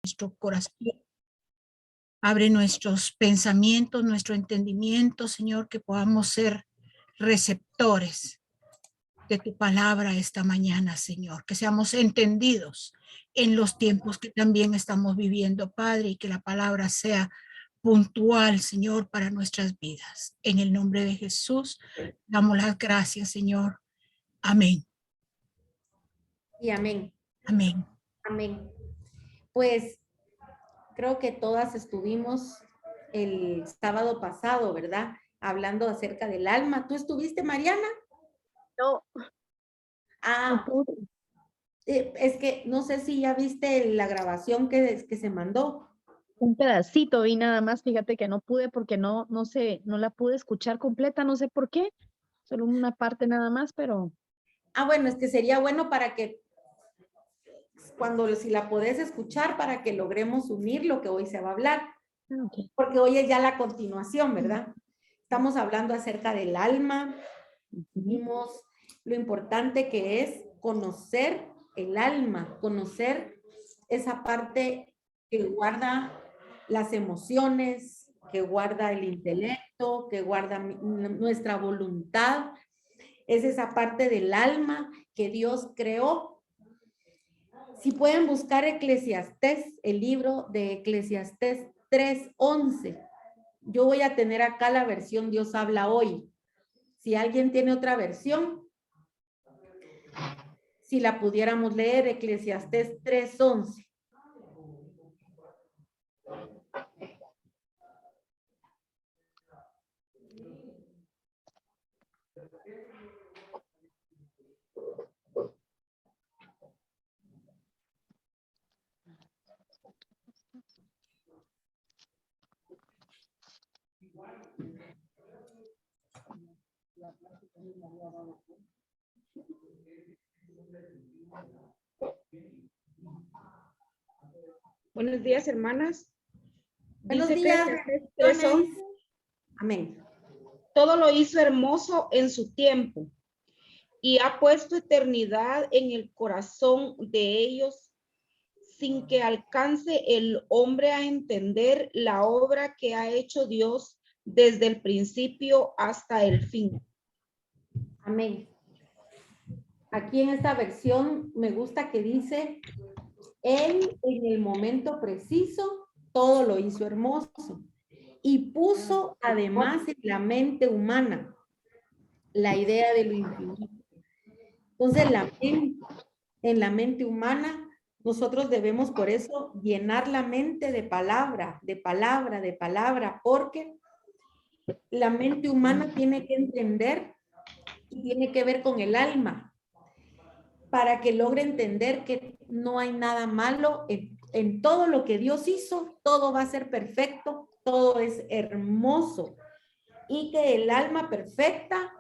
nuestro corazón. Abre nuestros pensamientos, nuestro entendimiento, Señor, que podamos ser receptores de tu palabra esta mañana, Señor, que seamos entendidos en los tiempos que también estamos viviendo, Padre, y que la palabra sea puntual, Señor, para nuestras vidas. En el nombre de Jesús, damos las gracias, Señor. Amén. Y amén. Amén. Amén. Pues creo que todas estuvimos el sábado pasado, ¿verdad? Hablando acerca del alma. ¿Tú estuviste, Mariana? No. Ah, es que no sé si ya viste la grabación que se mandó. Un pedacito vi nada más, fíjate que no pude porque no la pude escuchar completa, no sé por qué, solo una parte nada más, pero... Ah, bueno, es que sería bueno para que si la podés escuchar, para que logremos unir lo que hoy se va a hablar. Okay. Porque hoy es ya la continuación, ¿verdad? Estamos hablando acerca del alma. Vimos lo importante que es conocer el alma, conocer esa parte que guarda las emociones, que guarda el intelecto, que guarda nuestra voluntad. Es esa parte del alma que Dios creó. Si pueden buscar Eclesiastés, el libro de Eclesiastés 3:11. Yo voy a tener acá la versión Dios habla hoy. Si alguien tiene otra versión, si la pudiéramos leer, Eclesiastés 3:11. Buenos días, hermanas. Buenos Dice días. Eclesiastés 3:11. Amén. Todo lo hizo hermoso en su tiempo y ha puesto eternidad en el corazón de ellos sin que alcance el hombre a entender la obra que ha hecho Dios desde el principio hasta el fin. Amén. Aquí en esta versión me gusta que dice, Él en el momento preciso todo lo hizo hermoso y puso además en la mente humana la idea de lo infinito. Entonces en la mente humana nosotros debemos por eso llenar la mente de palabra, porque la mente humana tiene que entender y tiene que ver con el alma, para que logre entender que no hay nada malo en todo lo que Dios hizo, todo va a ser perfecto, todo es hermoso, y que el alma perfecta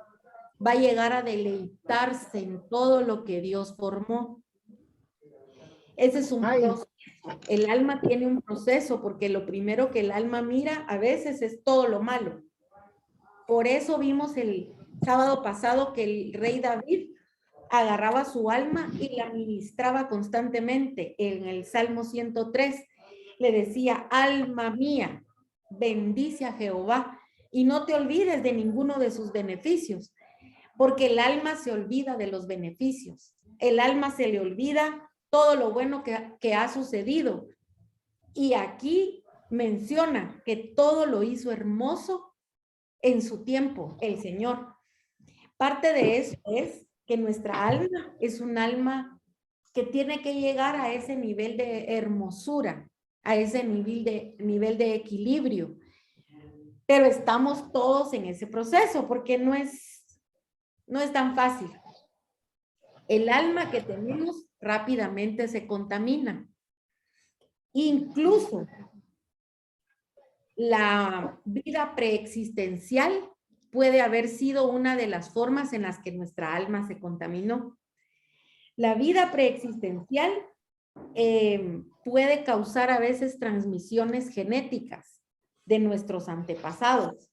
va a llegar a deleitarse en todo lo que Dios formó. Ese es un proceso. El alma tiene un proceso, porque lo primero que el alma mira a veces es todo lo malo. Por eso vimos el sábado pasado que el rey David agarraba su alma y la ministraba constantemente. En el Salmo 103 le decía, alma mía, bendice a Jehová y no te olvides de ninguno de sus beneficios, porque el alma se olvida de los beneficios. El alma se le olvida todo lo bueno que ha sucedido. Y aquí menciona que todo lo hizo hermoso en su tiempo, el Señor. Parte de eso es que nuestra alma es un alma que tiene que llegar a ese nivel de hermosura, a ese nivel de equilibrio. Pero estamos todos en ese proceso porque no es tan fácil. El alma que tenemos rápidamente se contamina. Incluso la vida preexistencial puede haber sido una de las formas en las que nuestra alma se contaminó. La vida preexistencial puede causar a veces transmisiones genéticas de nuestros antepasados.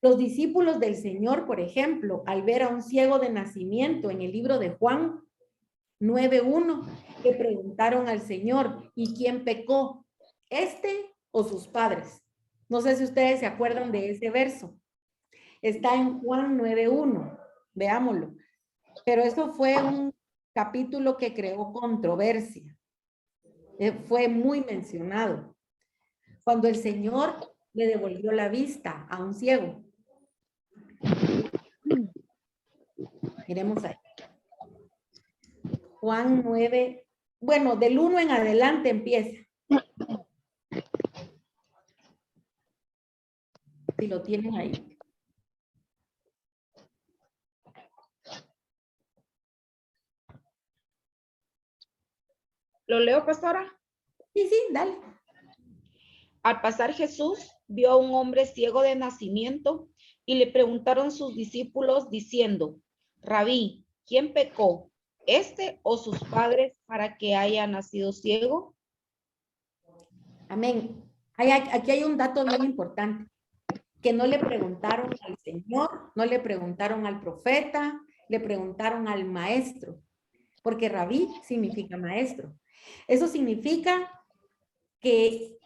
Los discípulos del Señor, por ejemplo, al ver a un ciego de nacimiento en el libro de Juan, 9:1, le preguntaron al Señor, ¿y quién pecó? ¿Este o sus padres? No sé si ustedes se acuerdan de ese verso. Está en Juan 9:1. Veámoslo. Pero eso fue un capítulo que creó controversia. Fue muy mencionado. Cuando el Señor le devolvió la vista a un ciego. Miremos ahí. Juan 9, bueno, del 1 en adelante empieza. Si lo tienen ahí. ¿Lo leo, pastora? Sí, dale. Al pasar Jesús vio a un hombre ciego de nacimiento y le preguntaron sus discípulos diciendo, Rabí, ¿quién pecó, este o sus padres para que haya nacido ciego? Amén. Aquí hay un dato bien importante, que no le preguntaron al Señor, no le preguntaron al profeta, le preguntaron al maestro, porque rabí significa maestro. Eso significa que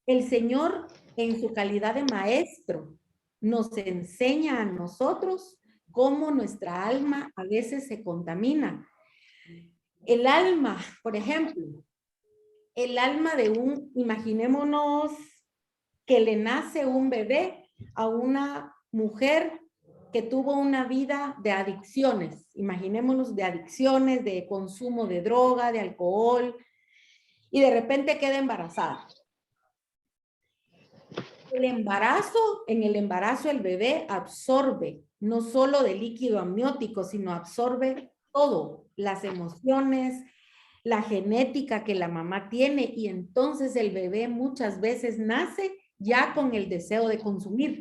el Señor, en su calidad de maestro, nos enseña a nosotros cómo nuestra alma a veces se contamina. El alma, por ejemplo, el alma de imaginémonos que le nace un bebé a una mujer que tuvo una vida de adicciones. Imaginémonos de adicciones, de consumo de droga, de alcohol, y de repente queda embarazada. En el embarazo el bebé absorbe no solo de líquido amniótico, sino absorbe todo, las emociones, la genética que la mamá tiene, y entonces el bebé muchas veces nace ya con el deseo de consumir.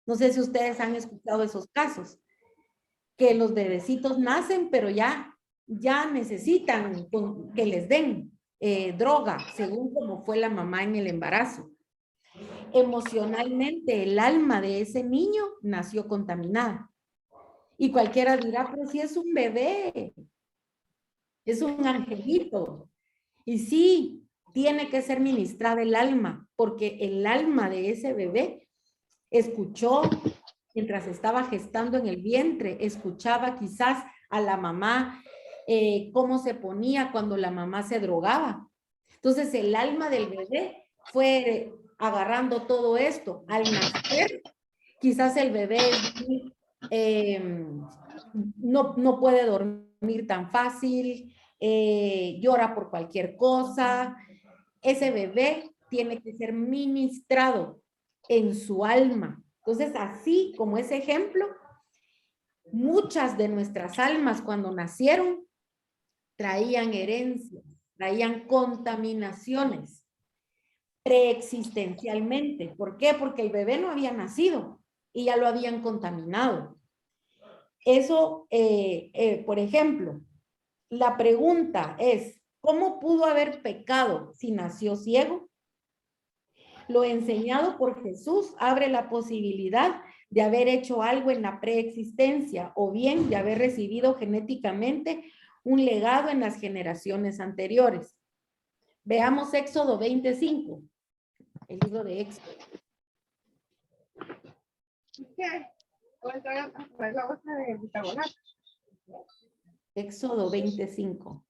No sé si ustedes han escuchado esos casos, que los bebecitos nacen, pero ya necesitan que les den droga, según como fue la mamá en el embarazo. Emocionalmente, el alma de ese niño nació contaminada. Y cualquiera dirá, pero si es un bebé, es un angelito. Y sí, tiene que ser ministrada el alma, porque el alma de ese bebé escuchó, mientras estaba gestando en el vientre, escuchaba quizás a la mamá cómo se ponía cuando la mamá se drogaba. Entonces el alma del bebé fue agarrando todo esto. Al nacer, quizás el bebé no puede dormir tan fácil, llora por cualquier cosa. Ese bebé tiene que ser ministrado en su alma. Entonces, así como ese ejemplo, muchas de nuestras almas cuando nacieron traían herencias, traían contaminaciones preexistencialmente. ¿Por qué? Porque el bebé no había nacido y ya lo habían contaminado. Eso, por ejemplo, la pregunta es, ¿cómo pudo haber pecado si nació ciego? Lo enseñado por Jesús abre la posibilidad de haber hecho algo en la preexistencia o bien de haber recibido genéticamente un legado en las generaciones anteriores. Veamos Éxodo 25, el libro de Éxodo. Éxodo 25.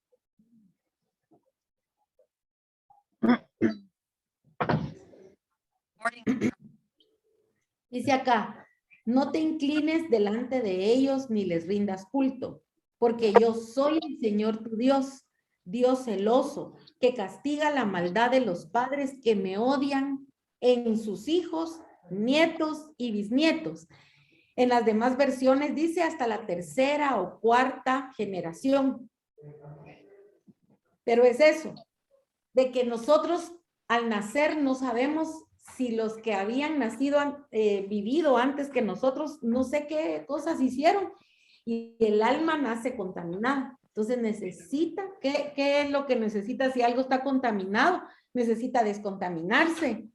Dice acá, no te inclines delante de ellos ni les rindas culto, porque yo soy el Señor tu Dios, Dios celoso, que castiga la maldad de los padres que me odian en sus hijos, nietos y bisnietos. En las demás versiones dice hasta la tercera o cuarta generación. Pero es eso, de que nosotros al nacer no sabemos si los que habían nacido, vivido antes que nosotros, no sé qué cosas hicieron, y el alma nace contaminada. Entonces necesita, ¿qué es lo que necesita? Si algo está contaminado, necesita descontaminarse.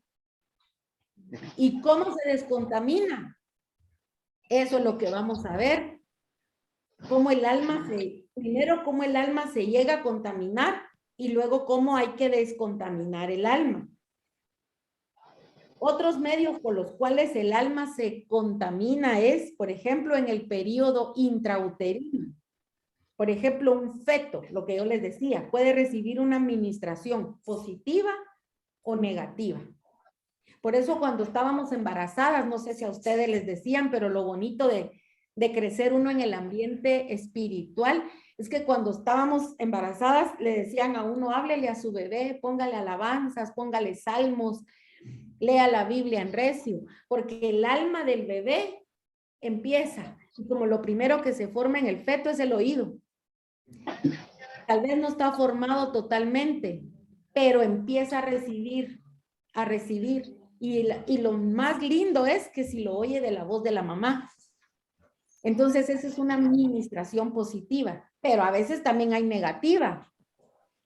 ¿Y cómo se descontamina? Eso es lo que vamos a ver. Cómo el alma Primero, cómo el alma se llega a contaminar y luego cómo hay que descontaminar el alma. Otros medios por los cuales el alma se contamina es, por ejemplo, en el periodo intrauterino. Por ejemplo, un feto, lo que yo les decía, puede recibir una administración positiva o negativa. Por eso cuando estábamos embarazadas, no sé si a ustedes les decían, pero lo bonito de crecer uno en el ambiente espiritual es que cuando estábamos embarazadas le decían a uno, háblele a su bebé, póngale alabanzas, póngale salmos, lea la Biblia en recio, porque el alma del bebé empieza, y como lo primero que se forma en el feto es el oído. Tal vez no está formado totalmente, pero empieza a recibir. Y lo más lindo es que si lo oye de la voz de la mamá. Entonces esa es una administración positiva, pero a veces también hay negativa.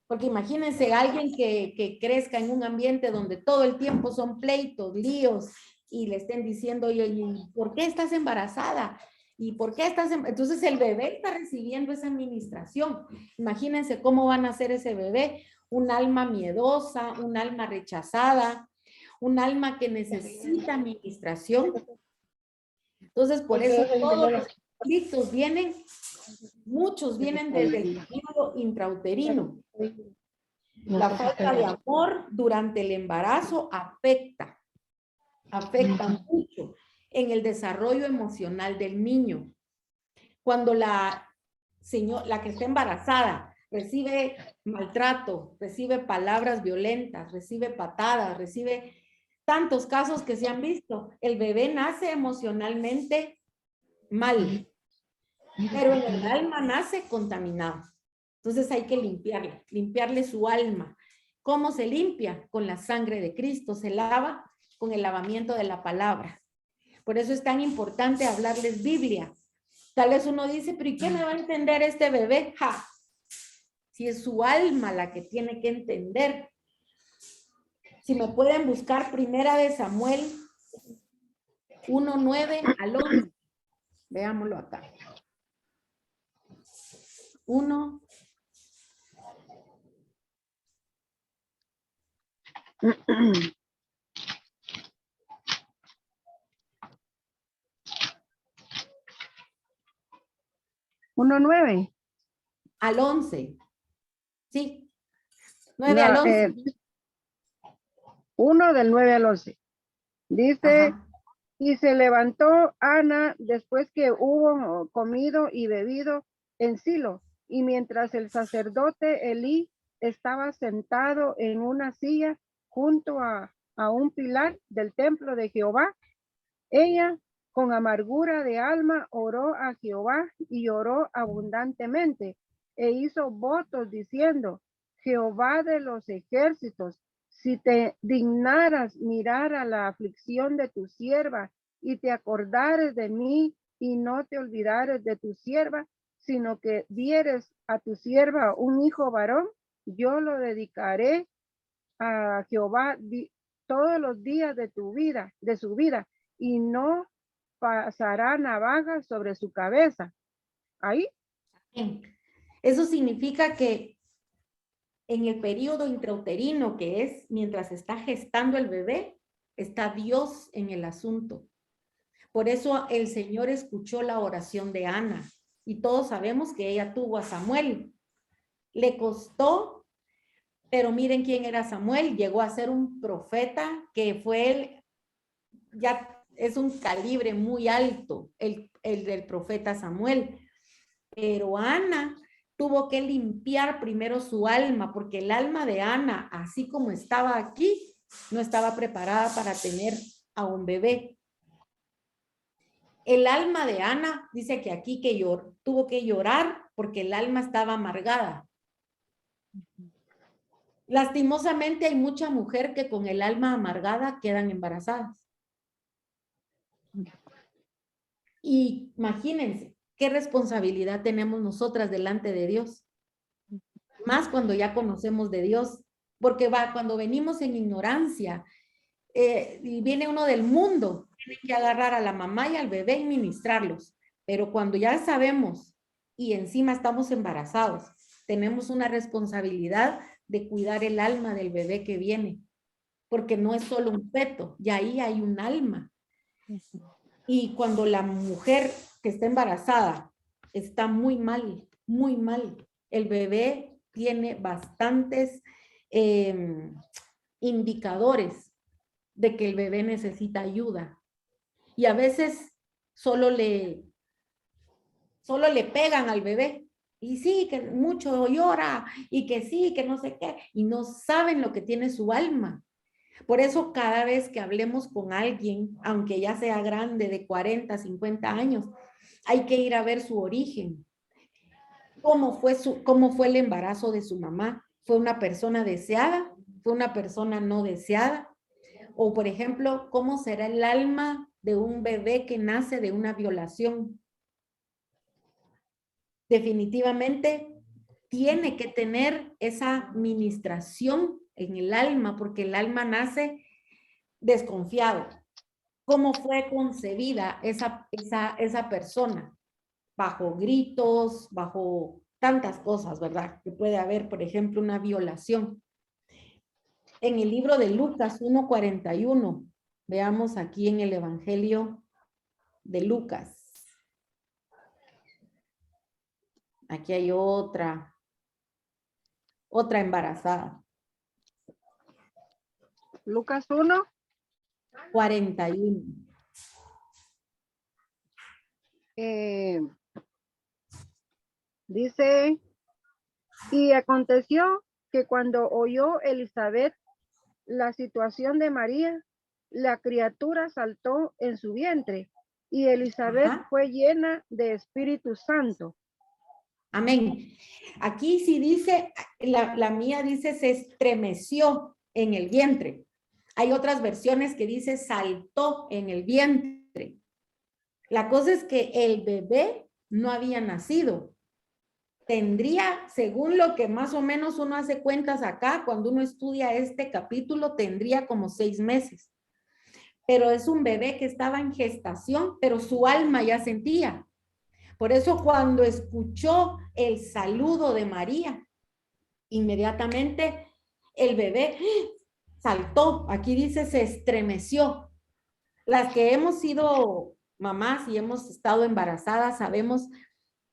Porque imagínense alguien que crezca en un ambiente donde todo el tiempo son pleitos, líos, y le estén diciendo, oye, ¿por qué estás embarazada? ¿Y por qué estás Entonces el bebé está recibiendo esa administración. Imagínense cómo van a ser ese bebé, un alma miedosa, un alma rechazada, un alma que necesita administración. Entonces, por eso todos los conflictos vienen, muchos vienen desde el periodo intrauterino. La falta de amor durante el embarazo afecta mucho en el desarrollo emocional del niño. Cuando la que está embarazada recibe maltrato, recibe palabras violentas, recibe patadas, recibe tantos casos que se han visto, el bebé nace emocionalmente mal, pero en el alma nace contaminado. Entonces hay que limpiarle su alma. ¿Cómo se limpia? Con la sangre de Cristo, se lava con el lavamiento de la palabra. Por eso es tan importante hablarles Biblia. Tal vez uno dice, pero ¿y qué me va a entender este bebé? ¡Ja! Si es su alma la que tiene que entender. Si me pueden buscar Primera de Samuel 1:9 al 11. Veámoslo acá. 1. ¿1, 9? Al 11. Sí. 9 al 11. 1 del 9 al 11. Dice, Ajá. y se levantó Ana después que hubo comido y bebido en Silo, y mientras el sacerdote Elí estaba sentado en una silla junto a un pilar del templo de Jehová, ella con amargura de alma oró a Jehová y oró abundantemente e hizo votos diciendo, Jehová de los ejércitos, si te dignaras mirar a la aflicción de tu sierva y te acordares de mí y no te olvidares de tu sierva, sino que dieres a tu sierva un hijo varón, yo lo dedicaré a Jehová todos los días de su vida, y no pasará navaja sobre su cabeza. Ahí. Eso significa que en el periodo intrauterino, que es mientras está gestando el bebé, está Dios en el asunto. Por eso el Señor escuchó la oración de Ana y todos sabemos que ella tuvo a Samuel. Le costó, pero miren quién era Samuel. Llegó a ser un profeta que fue ya es un calibre muy alto, el del profeta Samuel. Pero Ana tuvo que limpiar primero su alma, porque el alma de Ana, así como estaba aquí, no estaba preparada para tener a un bebé. El alma de Ana, dice que aquí tuvo que llorar porque el alma estaba amargada. Lastimosamente hay mucha mujer que con el alma amargada quedan embarazadas. Y imagínense qué responsabilidad tenemos nosotras delante de Dios. Más cuando ya conocemos de Dios, porque cuando venimos en ignorancia y viene uno del mundo, tiene que agarrar a la mamá y al bebé y ministrarlos. Pero cuando ya sabemos y encima estamos embarazados. Tenemos una responsabilidad de cuidar el alma del bebé que viene, porque no es solo un feto, y ahí hay un alma. Y cuando la mujer que está embarazada está muy mal, el bebé tiene bastantes indicadores de que el bebé necesita ayuda. Y a veces solo le pegan al bebé. Y sí, que mucho llora, y que sí, que no sé qué, y no saben lo que tiene su alma. Por eso cada vez que hablemos con alguien, aunque ya sea grande, de 40, 50 años, hay que ir a ver su origen. ¿Cómo fue el embarazo de su mamá? ¿Fue una persona deseada? ¿Fue una persona no deseada? O, por ejemplo, ¿cómo será el alma de un bebé que nace de una violación? Definitivamente tiene que tener esa ministración en el alma, porque el alma nace desconfiado. ¿Cómo fue concebida esa persona? Bajo gritos, bajo tantas cosas, ¿verdad? Que puede haber, por ejemplo, una violación. En el libro de Lucas 1:41, veamos aquí en el Evangelio de Lucas. Aquí hay otra embarazada. Lucas 1. 41. Dice, y aconteció que cuando oyó Elizabeth la situación de María, la criatura saltó en su vientre y Elizabeth Ajá. fue llena de Espíritu Santo. Amén. Aquí sí dice, la mía dice se estremeció en el vientre. Hay otras versiones que dice saltó en el vientre. La cosa es que el bebé no había nacido. Tendría, según lo que más o menos uno hace cuentas acá, cuando uno estudia este capítulo, tendría como 6 meses. Pero es un bebé que estaba en gestación, pero su alma ya sentía. Por eso cuando escuchó el saludo de María, inmediatamente el bebé saltó. Aquí dice se estremeció. Las que hemos sido mamás y hemos estado embarazadas sabemos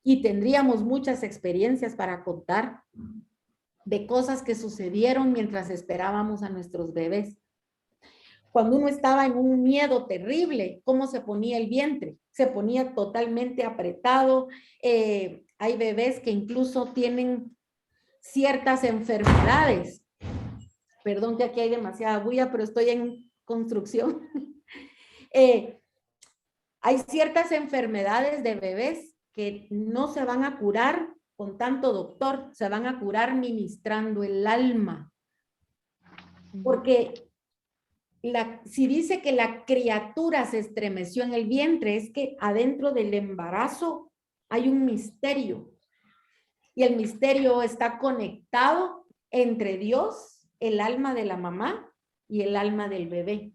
y tendríamos muchas experiencias para contar de cosas que sucedieron mientras esperábamos a nuestros bebés. Cuando uno estaba en un miedo terrible, ¿cómo se ponía el vientre? Se ponía totalmente apretado. Hay bebés que incluso tienen ciertas enfermedades. Perdón que aquí hay demasiada bulla, pero estoy en construcción. Hay ciertas enfermedades de bebés que no se van a curar con tanto doctor, se van a curar ministrando el alma. Porque si dice que la criatura se estremeció en el vientre, es que adentro del embarazo hay un misterio. Y el misterio está conectado entre Dios, el alma de la mamá y el alma del bebé.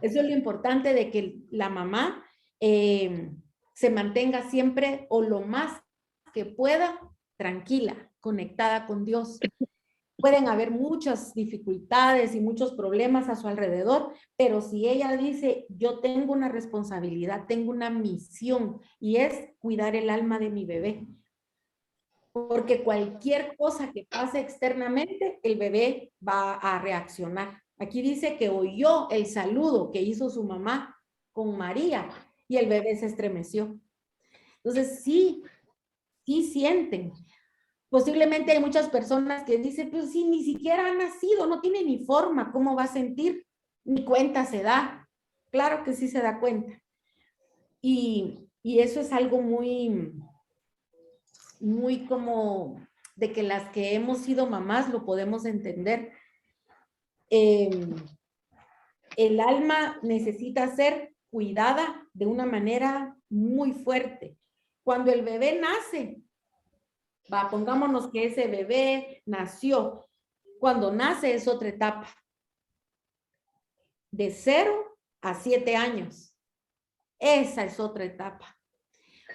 Eso es lo importante de que la mamá se mantenga siempre o lo más que pueda tranquila, conectada con Dios. Pueden haber muchas dificultades y muchos problemas a su alrededor, pero si ella dice, yo tengo una responsabilidad, tengo una misión y es cuidar el alma de mi bebé. Porque cualquier cosa que pase externamente, el bebé va a reaccionar. Aquí dice que oyó el saludo que hizo su mamá con María y el bebé se estremeció. Entonces, sí sienten. Posiblemente hay muchas personas que dicen, pues sí, ni siquiera ha nacido, no tiene ni forma, ¿cómo va a sentir? Ni cuenta se da. Claro que sí se da cuenta. Y eso es algo muy como de que las que hemos sido mamás lo podemos entender. El alma necesita ser cuidada de una manera muy fuerte. Cuando el bebé nace, pongámonos que ese bebé nació. Cuando nace es otra etapa. De 0 a 7 años. Esa es otra etapa.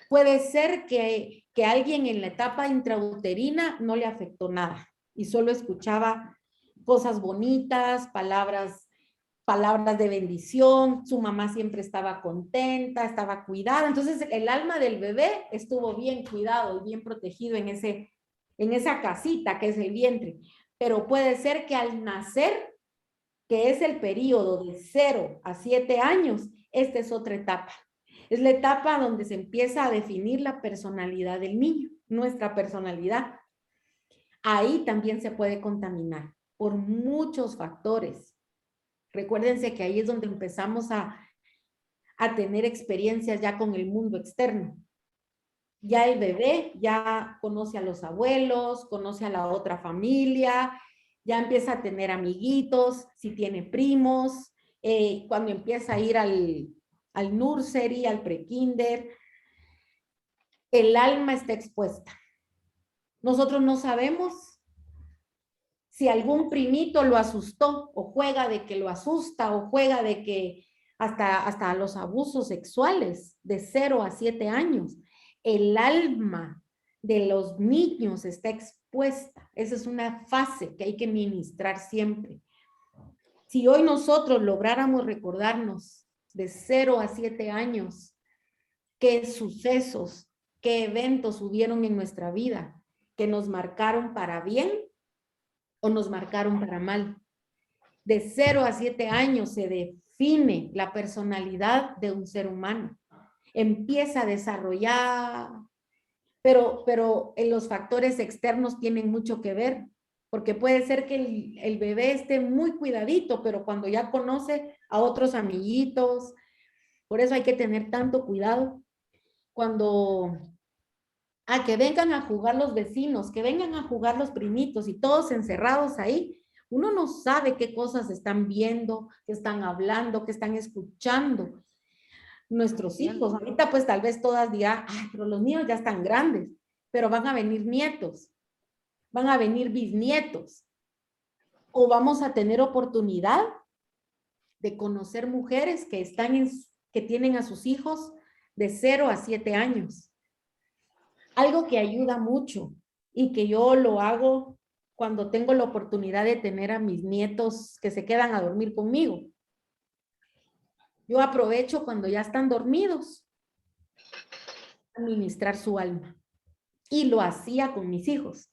Puede ser que alguien en la etapa intrauterina no le afectó nada y solo escuchaba cosas bonitas, palabras de bendición, su mamá siempre estaba contenta, estaba cuidada. Entonces el alma del bebé estuvo bien cuidado y bien protegido en esa casita que es el vientre. Pero puede ser que al nacer, que es el periodo de 0 a 7 años, esta es otra etapa. Es la etapa donde se empieza a definir la personalidad del niño, nuestra personalidad. Ahí también se puede contaminar por muchos factores. Recuérdense que ahí es donde empezamos a tener experiencias ya con el mundo externo. Ya el bebé ya conoce a los abuelos, conoce a la otra familia, ya empieza a tener amiguitos, si tiene primos, cuando empieza a ir al nursery, al prekinder, el alma está expuesta. Nosotros no sabemos si algún primito lo asustó o juega de que lo asusta o juega de que hasta los abusos sexuales de 0 a 7 años. El alma de los niños está expuesta. Esa es una fase que hay que ministrar siempre. Si hoy nosotros lográramos recordarnos de 0 a 7 años qué sucesos, qué eventos hubieron en nuestra vida que nos marcaron para bien o nos marcaron para mal. De 0 a 7 años se define la personalidad de un ser humano. Empieza a desarrollar, pero en los factores externos tienen mucho que ver, porque puede ser que el bebé esté muy cuidadito, pero cuando ya conoce a otros amiguitos, por eso hay que tener tanto cuidado. Cuando que vengan a jugar los vecinos, que vengan a jugar los primitos y todos encerrados ahí, uno no sabe qué cosas están viendo, qué están hablando, qué están escuchando. Nuestros hijos, ahorita pues tal vez todas digan, ay, pero los niños ya están grandes, pero van a venir nietos, van a venir bisnietos, o vamos a tener oportunidad de conocer mujeres que tienen a sus hijos de 0 a 7 años. Algo que ayuda mucho y que yo lo hago cuando tengo la oportunidad de tener a mis nietos que se quedan a dormir conmigo. Yo aprovecho cuando ya están dormidos administrar su alma. Y lo hacía con mis hijos.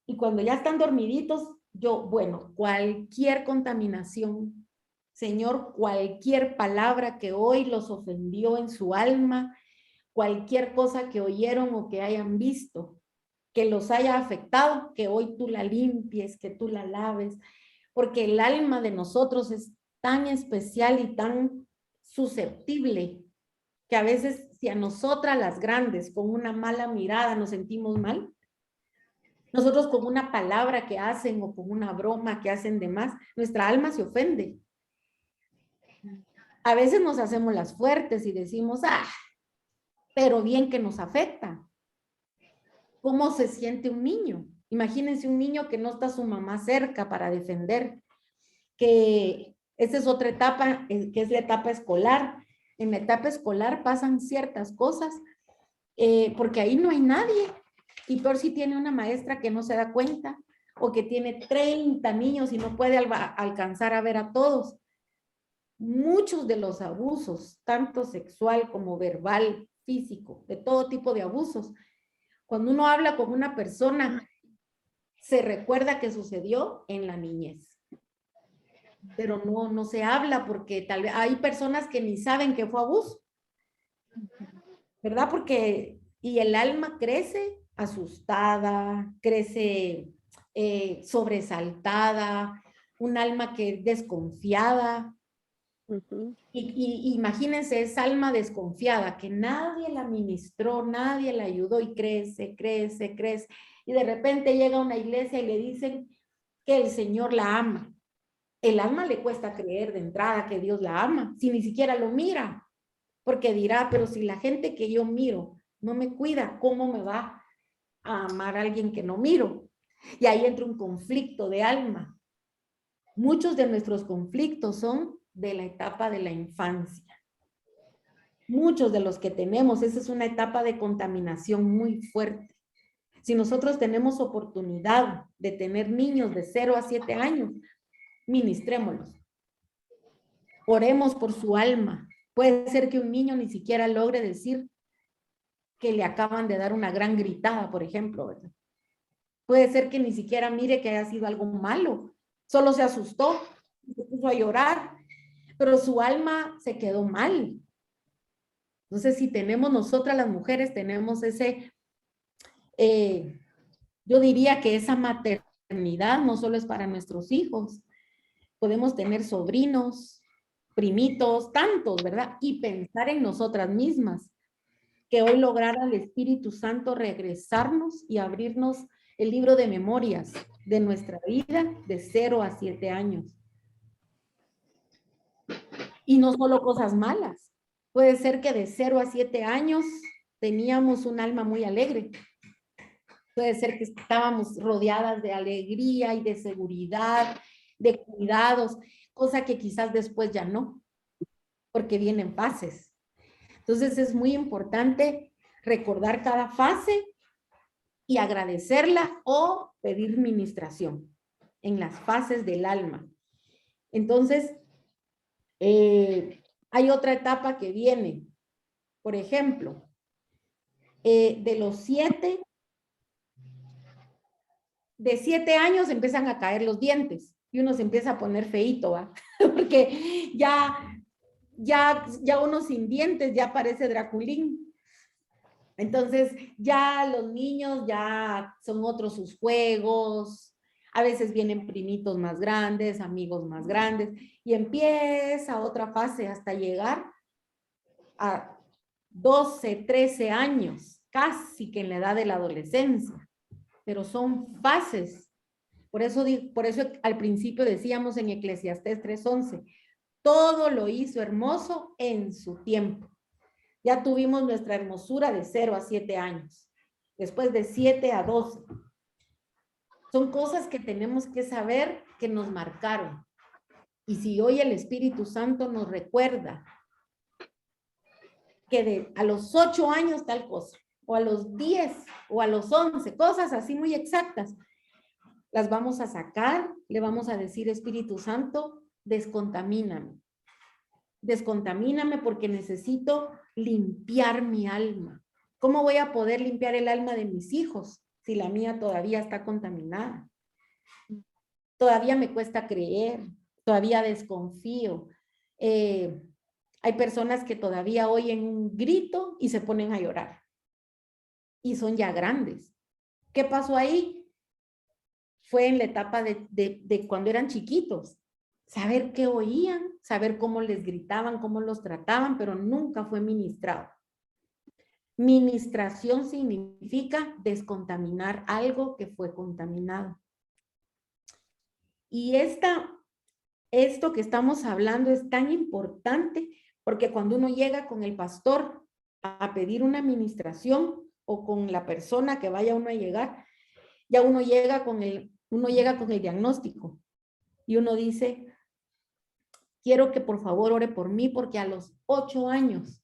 Y cuando ya están dormiditos, bueno, cualquier contaminación, Señor, cualquier palabra que hoy los ofendió en su alma, cualquier cosa que oyeron o que hayan visto, que los haya afectado, que hoy tú la limpies, que tú la laves, porque el alma de nosotros es tan especial y tan susceptible que a veces si a nosotras las grandes con una mala mirada nos sentimos mal, nosotros con una palabra que hacen o con una broma que hacen de más, nuestra alma se ofende. A veces nos hacemos las fuertes y decimos, pero bien que nos afecta. ¿Cómo se siente un niño? Imagínense un niño que no está su mamá cerca para defender, que esa es otra etapa, que es la etapa escolar. En la etapa escolar pasan ciertas cosas, porque ahí no hay nadie. Y peor si tiene una maestra que no se da cuenta, o que tiene 30 niños y no puede alcanzar a ver a todos. Muchos de los abusos, tanto sexual como verbal, físico, de todo tipo de abusos, cuando uno habla con una persona, se recuerda que sucedió en la niñez. Pero no se habla porque tal vez hay personas que ni saben que fue abuso. ¿Verdad? Porque, y el alma crece asustada, crece sobresaltada, un alma que es desconfiada. Y imagínense esa alma desconfiada que nadie la ministró, nadie la ayudó y crece. Y de repente llega a una iglesia y le dicen que el Señor la ama. El alma le cuesta creer de entrada que Dios la ama, si ni siquiera lo mira, porque dirá, pero si la gente que yo miro no me cuida, ¿cómo me va a amar a alguien que no miro? Y ahí entra un conflicto de alma. Muchos de nuestros conflictos son de la etapa de la infancia. muchos de los que tenemos, esa es una etapa de contaminación muy fuerte. Si nosotros tenemos oportunidad de tener niños de 0 a 7 años, ministrémoslos. Oremos por su alma. Puede ser que un niño ni siquiera logre decir que le acaban de dar una gran gritada, por ejemplo, ¿verdad? Puede ser que ni siquiera mire que haya sido algo malo. Solo se asustó, se puso a llorar, pero su alma se quedó mal. Entonces, si tenemos nosotras las mujeres, tenemos ese, yo diría que esa maternidad no solo es para nuestros hijos, podemos tener sobrinos, primitos, tantos, ¿verdad? Y pensar en nosotras mismas, que hoy lograra el Espíritu Santo regresarnos y abrirnos el libro de memorias de nuestra vida de 0 a 7 años. Y no solo cosas malas. Puede ser que de 0 a 7 años teníamos un alma muy alegre. Puede ser que estábamos rodeadas de alegría y de seguridad, de cuidados, cosa que quizás después ya no, porque vienen fases. Entonces es muy importante recordar cada fase y agradecerla o pedir ministración en las fases del alma. Entonces, hay otra etapa que viene. Por ejemplo, de los 7 años empiezan a caer los dientes y uno se empieza a poner feíto, ¿va? Porque ya uno sin dientes ya parece Draculín. Entonces ya los niños ya son otros sus juegos, a veces vienen primitos más grandes, amigos más grandes, y empieza otra fase hasta llegar a 12, 13 años, casi que en la edad de la adolescencia, pero son fases. Por eso al principio decíamos en Eclesiastés 3:11, todo lo hizo hermoso en su tiempo. Ya tuvimos nuestra hermosura de 0 a 7 años, después de 7 a 12. Son cosas que tenemos que saber que nos marcaron. Y si hoy el Espíritu Santo nos recuerda que a los 8 años tal cosa, o a los 10, o a los 11, cosas así muy exactas, las vamos a sacar, le vamos a decir, Espíritu Santo, descontamíname. Descontamíname porque necesito limpiar mi alma. ¿Cómo voy a poder limpiar el alma de mis hijos si la mía todavía está contaminada? Todavía me cuesta creer, todavía desconfío. Hay personas que todavía oyen un grito y se ponen a llorar. Y son ya grandes. ¿Qué pasó ahí? Fue en la etapa de cuando eran chiquitos. Saber qué oían, saber cómo les gritaban, cómo los trataban, pero nunca fue ministrado. Ministración significa descontaminar algo que fue contaminado. Y esto que estamos hablando es tan importante porque cuando uno llega con el pastor a pedir una ministración o con la persona que vaya uno a llegar, ya uno llega con el diagnóstico y uno dice, quiero que por favor ore por mí porque a los 8 años,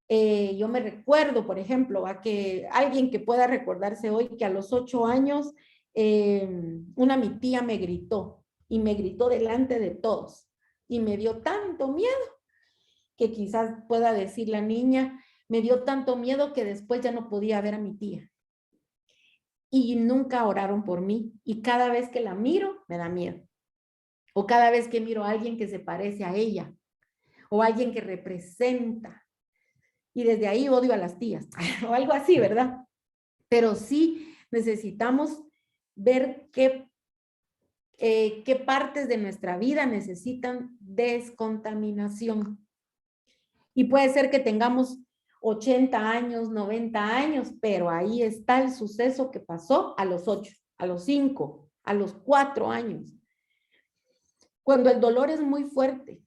yo me recuerdo, por ejemplo, a que alguien que pueda recordarse hoy que a los 8 años mi tía me gritó y me gritó delante de todos y me dio tanto miedo que quizás pueda decir la niña, me dio tanto miedo que después ya no podía ver a mi tía. Y nunca oraron por mí y cada vez que la miro me da miedo. O cada vez que miro a alguien que se parece a ella o alguien que representa. Y desde ahí odio a las tías o algo así, ¿verdad? Pero sí necesitamos ver qué partes de nuestra vida necesitan descontaminación. Y puede ser que tengamos 80 años, 90 años, pero ahí está el suceso que pasó a los 8, a los 5, a los 4 años. Cuando el dolor es muy fuerte,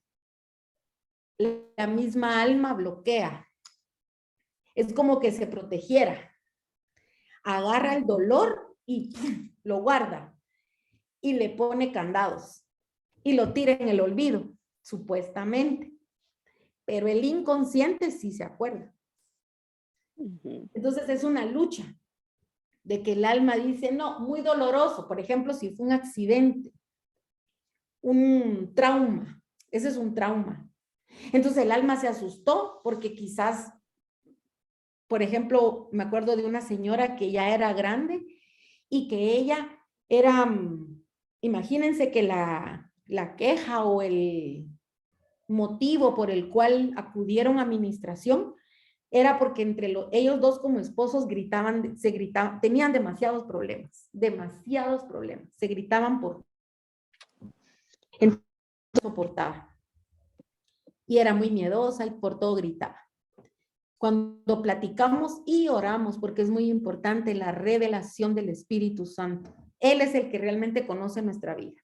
la misma alma bloquea. Es como que se protegiera. Agarra el dolor y lo guarda. Y le pone candados. Y lo tira en el olvido, supuestamente. pero el inconsciente sí se acuerda. Entonces es una lucha de que el alma dice, no, muy doloroso. Por ejemplo, si fue un accidente, un trauma, ese es un trauma. Entonces el alma se asustó porque quizás, por ejemplo, me acuerdo de una señora que ya era grande y que ella era, imagínense que la queja o el motivo por el cual acudieron a administración era porque entre ellos dos como esposos gritaban, tenían demasiados problemas, se gritaban por, entonces soportaba. Y era muy miedosa y por todo gritaba. Cuando platicamos y oramos, porque es muy importante la revelación del Espíritu Santo. Él es el que realmente conoce nuestra vida.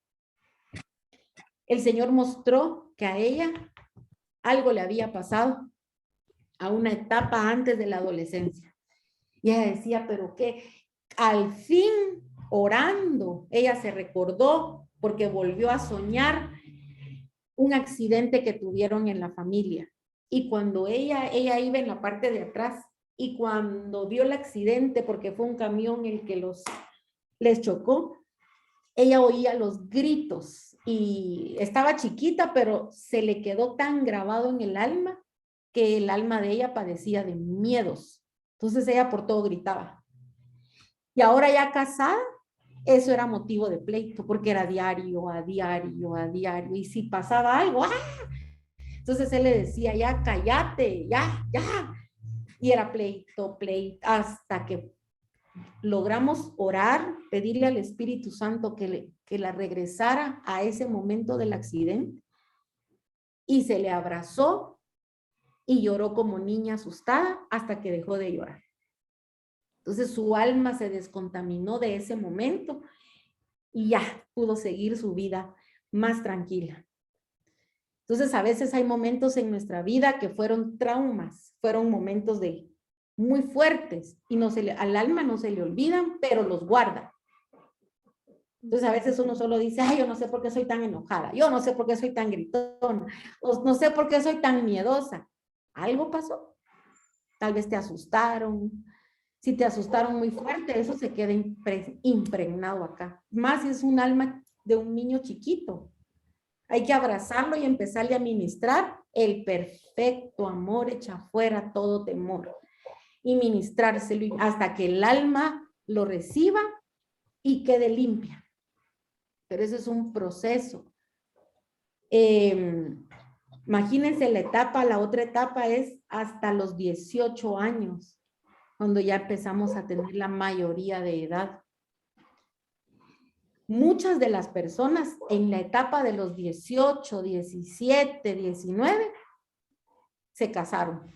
El Señor mostró que a ella algo le había pasado a una etapa antes de la adolescencia. Y ella decía, pero qué, al fin orando, ella se recordó porque volvió a soñar un accidente que tuvieron en la familia. Y cuando ella iba en la parte de atrás y cuando vio el accidente, porque fue un camión el que les chocó, ella oía los gritos y estaba chiquita, pero se le quedó tan grabado en el alma que el alma de ella padecía de miedos. Entonces ella por todo gritaba. Y ahora ya casada, eso era motivo de pleito, porque era diario, a diario, a diario. Y si pasaba algo, ¡ah! Entonces él le decía, ya cállate, ya, ya. Y era pleito, pleito, hasta que logramos orar, pedirle al Espíritu Santo que la regresara a ese momento del accidente. Y se le abrazó y lloró como niña asustada hasta que dejó de llorar. Entonces su alma se descontaminó de ese momento y ya pudo seguir su vida más tranquila. Entonces a veces hay momentos en nuestra vida que fueron traumas, fueron momentos de muy fuertes y al alma no se le olvidan, pero los guarda. Entonces a veces uno solo dice, ay, yo no sé por qué soy tan enojada, yo no sé por qué soy tan gritona, o no sé por qué soy tan miedosa. ¿Algo pasó? Tal vez te asustaron. Si te asustaron muy fuerte, eso se queda impregnado acá. Más si es un alma de un niño chiquito. Hay que abrazarlo y empezarle a ministrar el perfecto amor echa fuera todo temor. Y ministrárselo hasta que el alma lo reciba y quede limpia. Pero eso es un proceso. Imagínense la otra etapa es hasta los 18 años, cuando ya empezamos a tener la mayoría de edad. Muchas de las personas en la etapa de los 18, 17, 19, se casaron.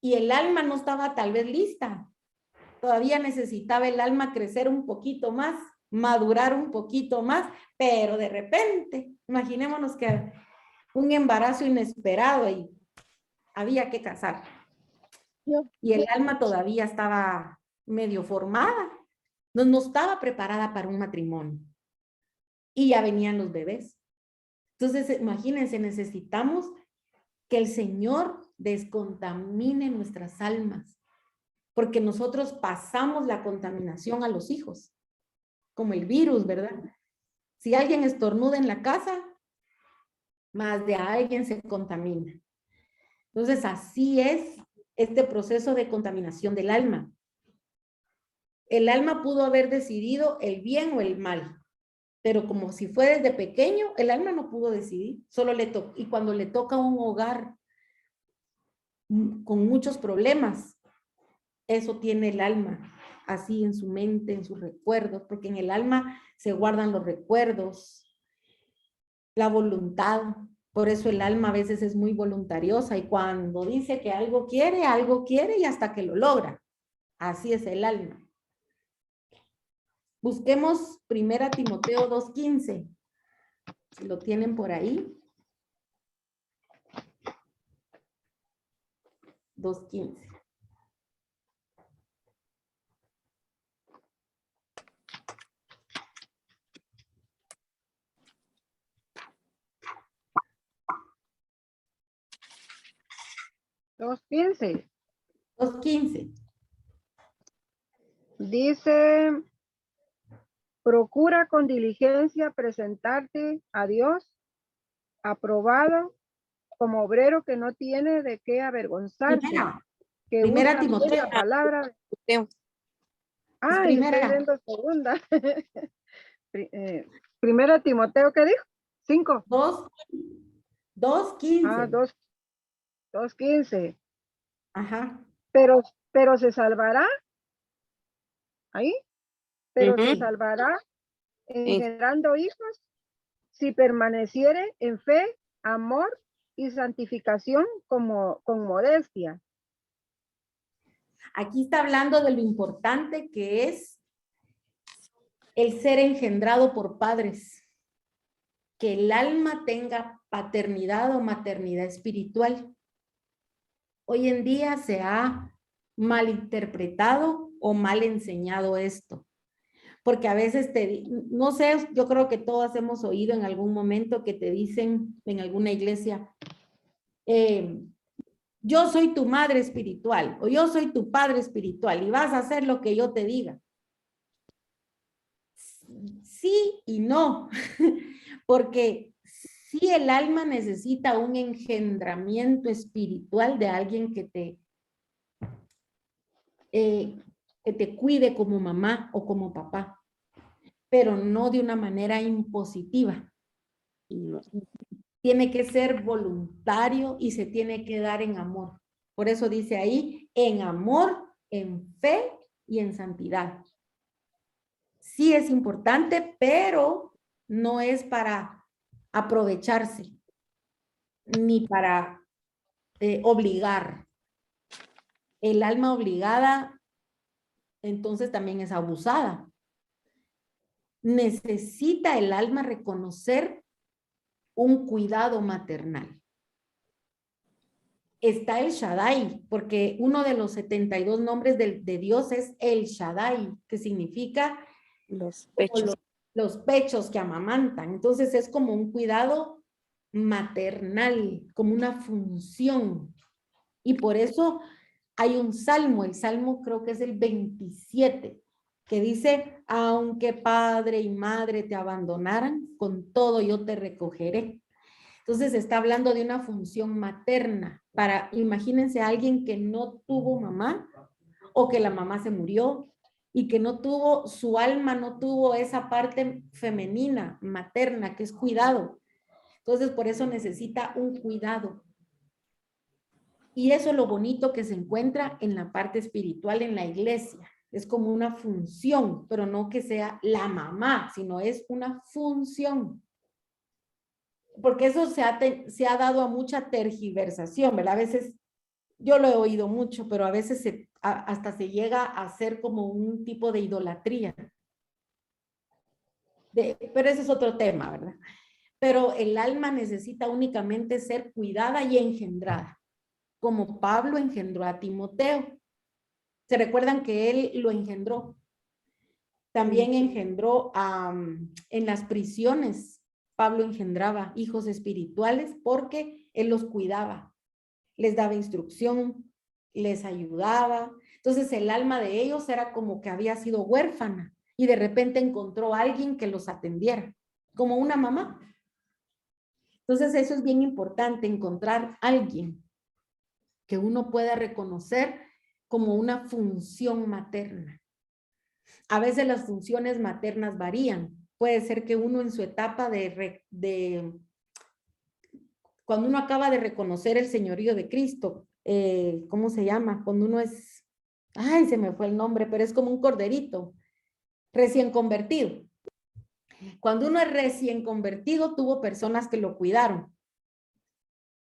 Y el alma no estaba tal vez lista. Todavía necesitaba el alma crecer un poquito más, madurar un poquito más, pero de repente, imaginémonos que un embarazo inesperado y había que casar. Y el alma todavía estaba medio formada, no estaba preparada para un matrimonio. Y ya venían los bebés. Entonces, imagínense, necesitamos que el Señor descontamine nuestras almas, porque nosotros pasamos la contaminación a los hijos, como el virus, ¿verdad? Si alguien estornuda en la casa, más de alguien se contamina. Entonces, así es este proceso de contaminación del alma. El alma pudo haber decidido el bien o el mal, pero como si fue desde pequeño, el alma no pudo decidir, solo le tocó. Y cuando le toca un hogar con muchos problemas, eso tiene el alma así en su mente, en sus recuerdos, porque en el alma se guardan los recuerdos, la voluntad. Por eso el alma a veces es muy voluntariosa y cuando dice que algo quiere y hasta que lo logra. Así es el alma. Busquemos 1 Timoteo 2:15. Si lo tienen por ahí. 2:15. 2:15. 2:15. Dice, procura con diligencia presentarte a Dios aprobado como obrero que no tiene de qué avergonzarse, que Primera usa bien Timoteo. la palabra. Ah, y primera. estoy viendo segunda. Primera Timoteo, ¿qué dijo? 5. 2:15. Ah, 2:15. Ajá. Pero se salvará ahí, pero se Ujú. salvará engendrando hijos si permaneciere en fe, amor y santificación con modestia. Aquí está hablando de lo importante que es el ser engendrado por padres. Que el alma tenga paternidad o maternidad espiritual. Hoy en día se ha malinterpretado o mal enseñado esto. Porque a veces no sé, yo creo que todas hemos oído en algún momento que te dicen en alguna iglesia, yo soy tu madre espiritual o yo soy tu padre espiritual y vas a hacer lo que yo te diga. Sí y no, porque sí el alma necesita un engendramiento espiritual de alguien que te cuide como mamá o como papá, pero no de una manera impositiva. No. Tiene que ser voluntario y se tiene que dar en amor. Por eso dice ahí, en amor, en fe y en santidad. Sí es importante, pero no es para aprovecharse, ni para obligar. El alma obligada, entonces también es abusada. Necesita el alma reconocer un cuidado maternal. Está el Shaddai, porque uno de los 72 nombres de Dios es el Shaddai, que significa Los pechos. los pechos que amamantan. Entonces es como un cuidado maternal, como una función. Y por eso hay un salmo, el salmo creo que es el 27, que dice, aunque padre y madre te abandonaran, con todo yo te recogeré. Entonces está hablando de una función materna. Imagínense a alguien que no tuvo mamá o que la mamá se murió y que no tuvo, su alma no tuvo esa parte femenina, materna, que es cuidado. Entonces por eso necesita un cuidado. Y eso es lo bonito que se encuentra en la parte espiritual en la iglesia. Es como una función, pero no que sea la mamá, sino es una función. Porque eso se ha dado a mucha tergiversación, ¿verdad? A veces, yo lo he oído mucho, pero a veces hasta se llega a hacer como un tipo de idolatría. Pero ese es otro tema, ¿verdad? Pero el alma necesita únicamente ser cuidada y engendrada, como Pablo engendró a Timoteo. ¿Se recuerdan que él lo engendró? También engendró en las prisiones. Pablo engendraba hijos espirituales porque él los cuidaba, les daba instrucción, les ayudaba. Entonces el alma de ellos era como que había sido huérfana y de repente encontró a alguien que los atendiera, como una mamá. Entonces eso es bien importante, encontrar a alguien que uno pueda reconocer como una función materna. A veces las funciones maternas varían. Puede ser que uno en su etapa cuando uno acaba de reconocer el señorío de Cristo, ¿cómo se llama? Cuando uno es, ay, se me fue el nombre, pero es como un corderito, recién convertido. Cuando uno es recién convertido, tuvo personas que lo cuidaron.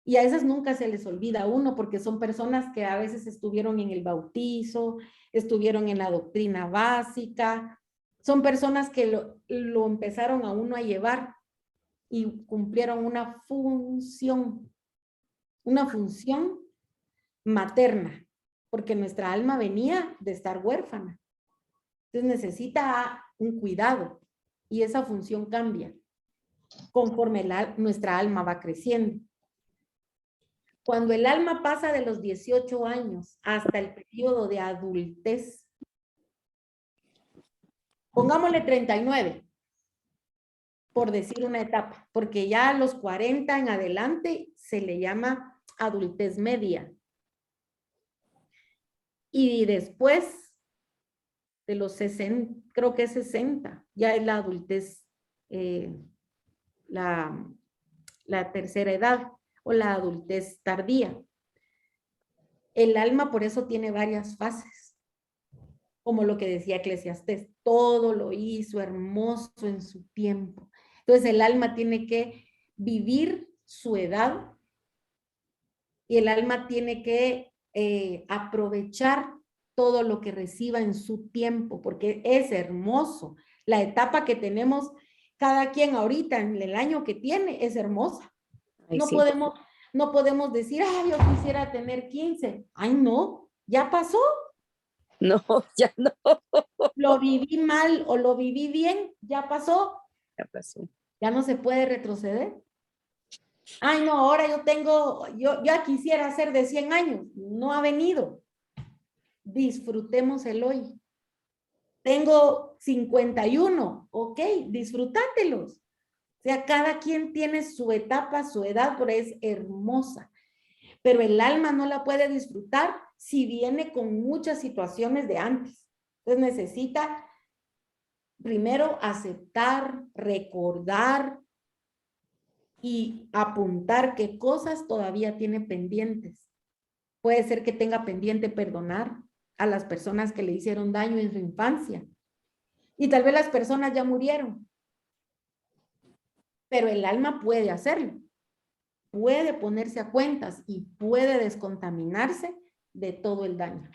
Y a esas nunca se les olvida a uno, porque son personas que a veces estuvieron en el bautizo, estuvieron en la doctrina básica, son personas que lo empezaron a uno a llevar y cumplieron una función materna, porque nuestra alma venía de estar huérfana. Entonces necesita un cuidado y esa función cambia conforme nuestra alma va creciendo. Cuando el alma pasa de los 18 años hasta el periodo de adultez, pongámosle 39, por decir una etapa, porque ya a los 40 en adelante se le llama adultez media. Y después de los 60, creo que es 60, ya es la adultez, la tercera edad o la adultez tardía. El alma por eso tiene varias fases, como lo que decía Eclesiastés, todo lo hizo hermoso en su tiempo. Entonces el alma tiene que vivir su edad y el alma tiene que aprovechar todo lo que reciba en su tiempo, porque es hermoso. La etapa que tenemos cada quien ahorita en el año que tiene es hermosa. Ay, No sí. no podemos decir, yo quisiera tener 15. Ay, no, ya pasó. No, ya no. Lo viví mal o lo viví bien, ya pasó. Ya pasó. Ya no se puede retroceder. Ay, no, ahora yo ya quisiera ser de 100 años. No ha venido. Disfrutemos el hoy. Tengo 51, ok, disfrútatelos. O sea, cada quien tiene su etapa, su edad, pero es hermosa. Pero el alma no la puede disfrutar si viene con muchas situaciones de antes. Entonces necesita primero aceptar, recordar y apuntar qué cosas todavía tiene pendientes. Puede ser que tenga pendiente perdonar a las personas que le hicieron daño en su infancia. Y tal vez las personas ya murieron. Pero el alma puede hacerlo. Puede ponerse a cuentas y puede descontaminarse de todo el daño.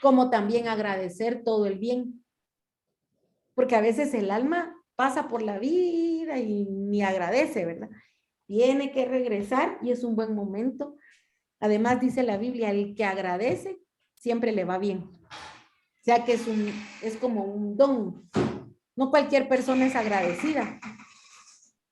Como también agradecer todo el bien. Porque a veces el alma pasa por la vida y ni agradece, ¿verdad? Tiene que regresar y es un buen momento. Además dice la Biblia, el que agradece siempre le va bien. O sea que es como un don. No cualquier persona es agradecida.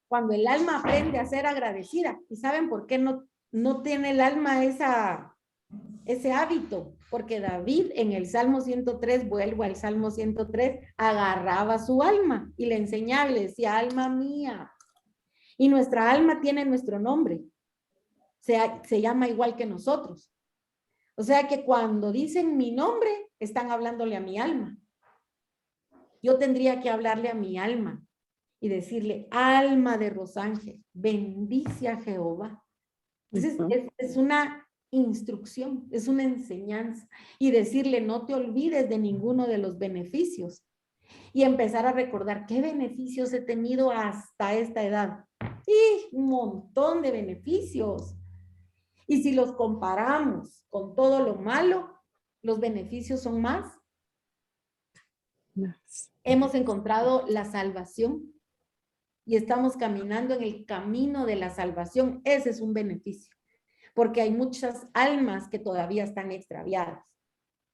Cuando el alma aprende a ser agradecida, ¿y saben por qué no tiene el alma ese hábito? Porque David en el Salmo 103, vuelvo al Salmo 103, agarraba su alma y le enseñaba, le decía, alma mía. Y nuestra alma tiene nuestro nombre. Se llama igual que nosotros. O sea que cuando dicen mi nombre, están hablándole a mi alma. Yo tendría que hablarle a mi alma y decirle, alma de Rosángel, bendice a Jehová. Entonces, es una instrucción, es una enseñanza. Y decirle, no te olvides de ninguno de los beneficios. Y empezar a recordar qué beneficios he tenido hasta esta edad. Y un montón de beneficios. Y si los comparamos con todo lo malo, los beneficios son más. Hemos encontrado la salvación y estamos caminando en el camino de la salvación. Ese es un beneficio, porque hay muchas almas que todavía están extraviadas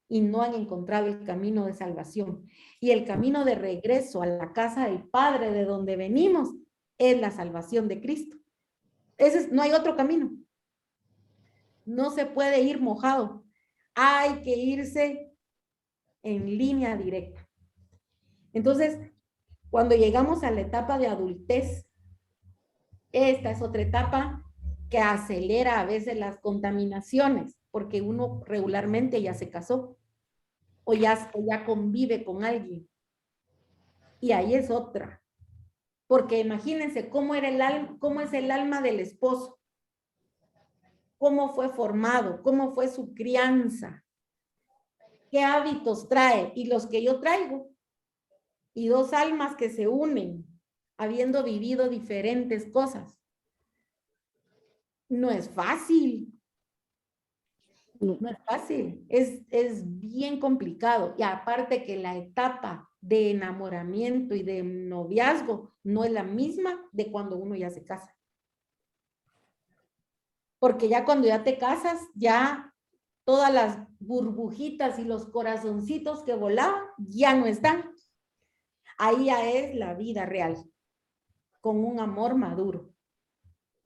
y no han encontrado el camino de salvación. Y el camino de regreso a la casa del Padre de donde venimos es la salvación de Cristo. No hay otro camino. No se puede ir mojado. Hay que irse en línea directa. Entonces, cuando llegamos a la etapa de adultez, esta es otra etapa que acelera a veces las contaminaciones, porque uno regularmente ya se casó o ya convive con alguien. Y ahí es otra. Porque imagínense cómo es el alma del esposo. Cómo fue formado, cómo fue su crianza, qué hábitos trae y los que yo traigo. Y dos almas que se unen, habiendo vivido diferentes cosas. No es fácil. No es fácil. Es bien complicado. Y aparte que la etapa de enamoramiento y de noviazgo no es la misma de cuando uno ya se casa. Porque ya cuando ya te casas, ya todas las burbujitas y los corazoncitos que volaban ya no están. Ahí ya es la vida real, con un amor maduro.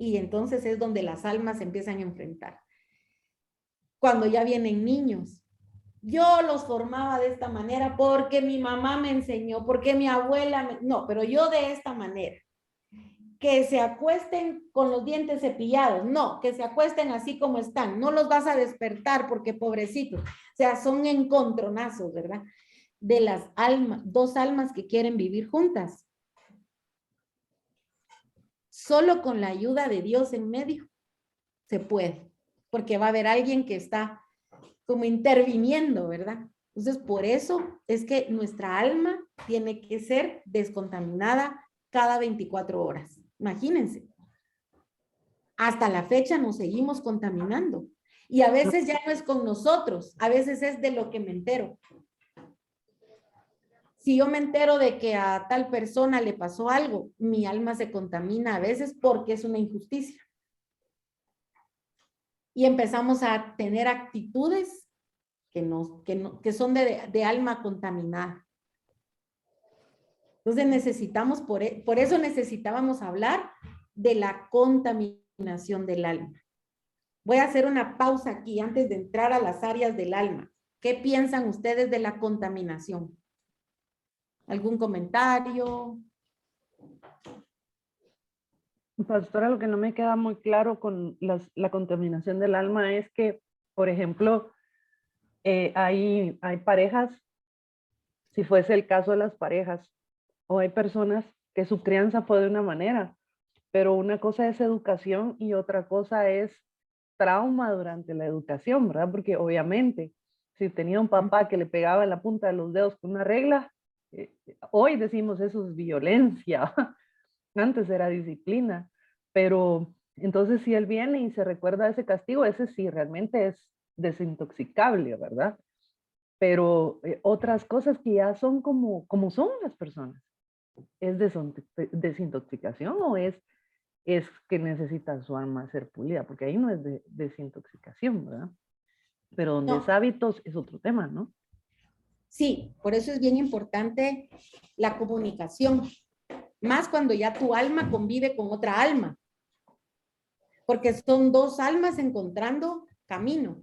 Y entonces es donde las almas se empiezan a enfrentar. Cuando ya vienen niños, yo los formaba de esta manera porque mi mamá me enseñó, porque mi abuela, no, pero yo de esta manera. Que se acuesten con los dientes cepillados, no, que se acuesten así como están, no los vas a despertar porque pobrecitos, o sea, son encontronazos, ¿verdad? De las almas, dos almas que quieren vivir juntas. Solo con la ayuda de Dios en medio se puede, porque va a haber alguien que está como interviniendo, ¿verdad? Entonces, por eso es que nuestra alma tiene que ser descontaminada cada 24 horas. Imagínense. Hasta la fecha nos seguimos contaminando. Y a veces ya no es con nosotros, a veces es de lo que me entero. Si yo me entero de que a tal persona le pasó algo, mi alma se contamina a veces porque es una injusticia. Y empezamos a tener actitudes que son de alma contaminada. Entonces necesitamos, por eso necesitábamos hablar de la contaminación del alma. Voy a hacer una pausa aquí antes de entrar a las áreas del alma. ¿Qué piensan ustedes de la contaminación? ¿Algún comentario? Pastora, lo que no me queda muy claro con la contaminación del alma es que, por ejemplo, hay parejas, si fuese el caso de las parejas, o hay personas que su crianza fue de una manera, pero una cosa es educación y otra cosa es trauma durante la educación, ¿verdad? Porque obviamente, si tenía un papá que le pegaba en la punta de los dedos con una regla, hoy decimos eso es violencia, antes era disciplina, pero entonces si él viene y se recuerda ese castigo, ese sí realmente es desintoxicable, ¿verdad? Pero otras cosas que ya son como son las personas, ¿es desintoxicación o es que necesita su alma ser pulida? Porque ahí no es desintoxicación, ¿verdad? Pero donde No. es hábitos es otro tema, ¿no? Sí, por eso es bien importante la comunicación, más cuando ya tu alma convive con otra alma, porque son dos almas encontrando camino.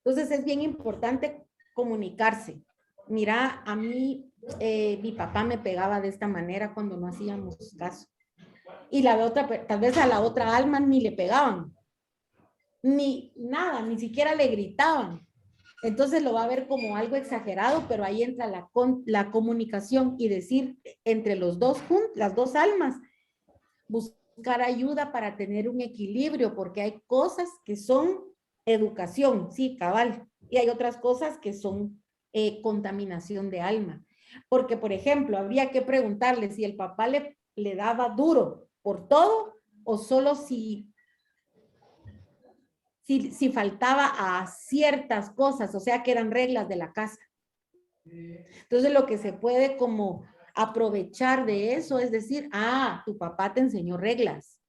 Entonces es bien importante comunicarse. Mira, a mí mi papá me pegaba de esta manera cuando no hacíamos caso. Y la otra, tal vez a la otra alma ni le pegaban, ni nada, ni siquiera le gritaban. Entonces lo va a ver como algo exagerado, pero ahí entra la comunicación y decir entre los dos las dos almas, buscar ayuda para tener un equilibrio, porque hay cosas que son educación, sí, cabal, y hay otras cosas que son contaminación de alma. Porque, por ejemplo, habría que preguntarle si el papá le daba duro por todo o solo si faltaba a ciertas cosas, o sea que eran reglas de la casa. Entonces lo que se puede como aprovechar de eso es decir, tu papá te enseñó reglas.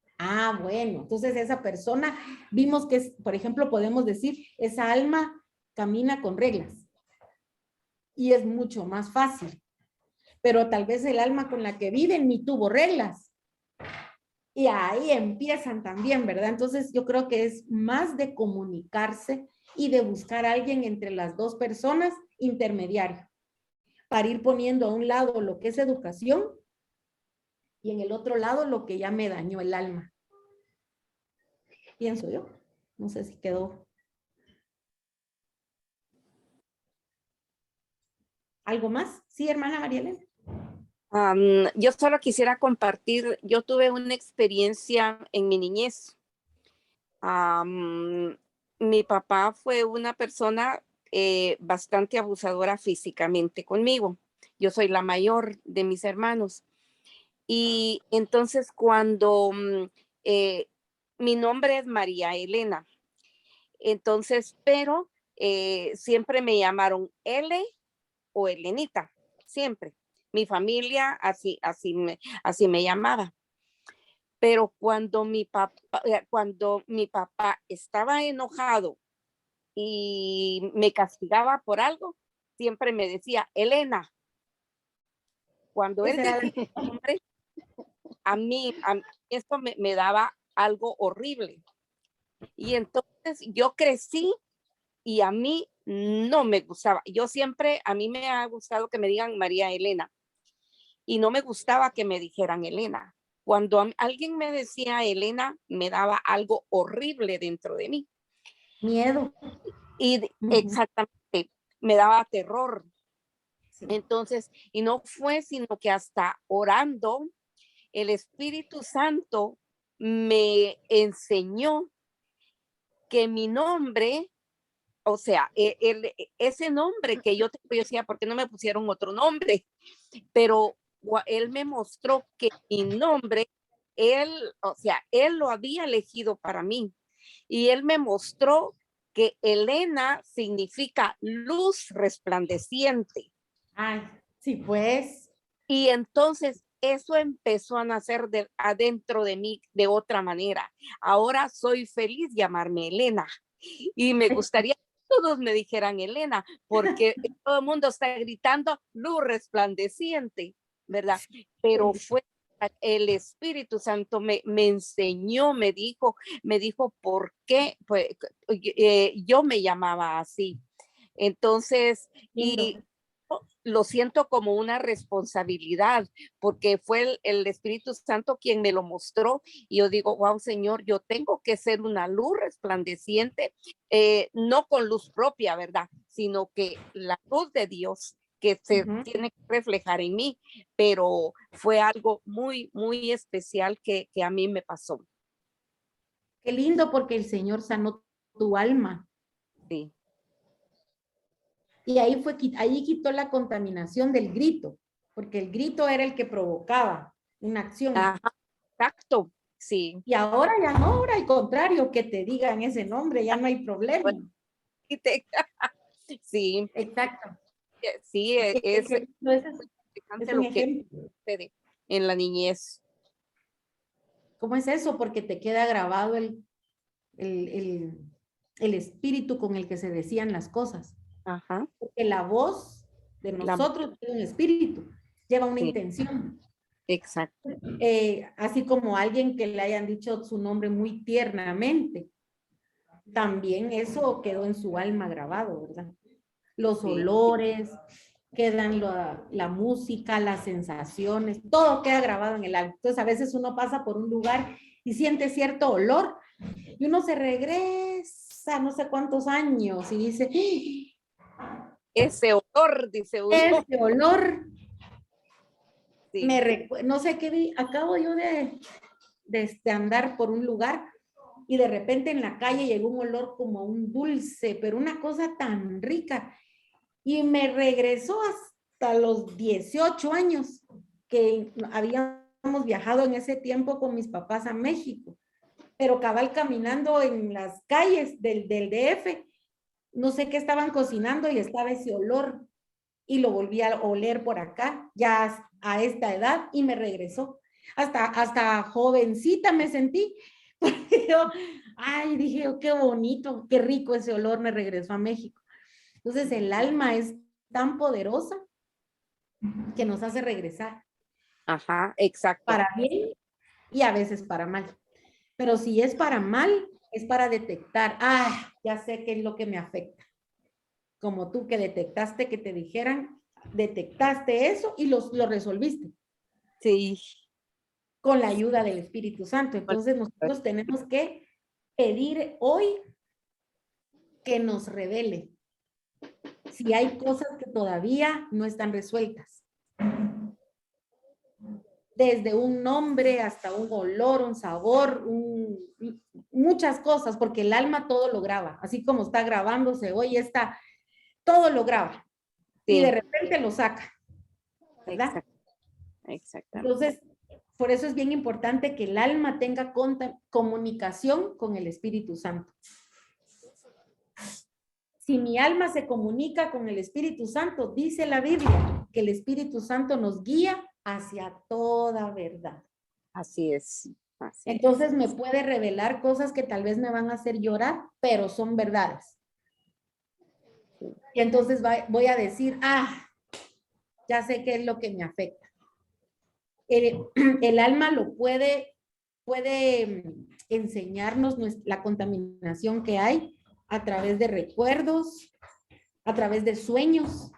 Bueno, entonces esa persona, vimos que, por ejemplo, podemos decir, esa alma camina con reglas. Y es mucho más fácil. Pero tal vez el alma con la que viven ni tuvo reglas. Y ahí empiezan también, ¿verdad? Entonces yo creo que es más de comunicarse y de buscar a alguien entre las dos personas intermediario, para ir poniendo a un lado lo que es educación y en el otro lado lo que ya me dañó el alma. Pienso yo. No sé si quedó algo más. Sí, hermana María Elena. Yo solo quisiera compartir, yo tuve una experiencia en mi niñez. Mi papá fue una persona bastante abusadora físicamente conmigo. Yo soy la mayor de mis hermanos. Y entonces cuando mi nombre es María Elena, entonces, pero siempre me llamaron L o Elenita, siempre. Mi familia así me llamaba. Pero cuando mi papá estaba enojado y me castigaba por algo, siempre me decía, Elena. Cuando él decía el nombre, a mí esto me daba algo horrible. Y entonces yo crecí y a mí no me gustaba. A mí me ha gustado que me digan María Elena y no me gustaba que me dijeran Elena. Cuando alguien me decía Elena, me daba algo horrible dentro de mí. Miedo. Y exactamente, me daba terror. Sí. Entonces, y no fue sino que hasta orando, el Espíritu Santo me enseñó que mi nombre, o sea, ese nombre que yo decía, ¿por qué no me pusieron otro nombre? Pero él me mostró que mi nombre, o sea, él lo había elegido para mí. Y él me mostró que Elena significa luz resplandeciente. Ay, sí, pues. Y entonces eso empezó a nacer adentro de mí de otra manera. Ahora soy feliz llamarme Elena. Y me gustaría que todos me dijeran Elena, porque todo el mundo está gritando luz resplandeciente, ¿verdad? Pero fue el Espíritu Santo me enseñó, me dijo por qué pues, yo me llamaba así. Entonces, y lo siento como una responsabilidad, porque fue el Espíritu Santo quien me lo mostró, y yo digo, wow, Señor, yo tengo que ser una luz resplandeciente, no con luz propia, ¿verdad? Sino que la luz de Dios que se tiene que reflejar en mí, pero fue algo muy, muy especial que a mí me pasó. Qué lindo, porque el Señor sanó tu alma. Sí. Y ahí quitó la contaminación del grito, porque el grito era el que provocaba una acción. Ajá, exacto, sí. Y ahora ya no, ahora al contrario, que te digan ese nombre, ya no hay problema. Sí. Exacto. Sí, es un lo ejemplo. que sucede en la niñez. ¿Cómo es eso? Porque te queda grabado el espíritu con el que se decían las cosas. Ajá. Porque la voz de nosotros es un espíritu, lleva una intención. Exacto. Así como alguien que le hayan dicho su nombre muy tiernamente, también eso quedó en su alma grabado, ¿verdad? Los olores, quedan la música, las sensaciones, todo queda grabado en el alma. Entonces a veces uno pasa por un lugar y siente cierto olor y uno se regresa no sé cuántos años y dice, ese olor, dice uno. ese olor, sí. no sé qué vi, acabo yo de andar por un lugar y de repente en la calle llegó un olor como un dulce, pero una cosa tan rica. Y me regresó hasta los 18 años que habíamos viajado en ese tiempo con mis papás a México. Pero cabal caminando en las calles del DF, no sé qué estaban cocinando y estaba ese olor. Y lo volví a oler por acá, ya a esta edad, y me regresó. Hasta jovencita me sentí. Porque yo, ay, dije, oh, qué bonito, qué rico ese olor, me regresó a México. Entonces el alma es tan poderosa que nos hace regresar. Ajá, exacto. Para bien y a veces para mal. Pero si es para mal, es para detectar, ya sé qué es lo que me afecta. Como tú que detectaste que te dijeran, detectaste eso y lo resolviste. Sí. Con la ayuda del Espíritu Santo. Entonces nosotros tenemos que pedir hoy que nos revele si hay cosas que todavía no están resueltas. Desde un nombre hasta un olor, un sabor, muchas cosas, porque el alma todo lo graba, así como está grabándose hoy, todo lo graba. Sí. Y de repente lo saca, ¿verdad? Exactamente. Entonces, por eso es bien importante que el alma tenga comunicación con el Espíritu Santo. Si mi alma se comunica con el Espíritu Santo, dice la Biblia, que el Espíritu Santo nos guía hacia toda verdad. Así es. Entonces me puede revelar cosas que tal vez me van a hacer llorar, pero son verdades. Y entonces voy a decir, ya sé qué es lo que me afecta. El alma lo puede enseñarnos la contaminación que hay a través de recuerdos, a través de sueños,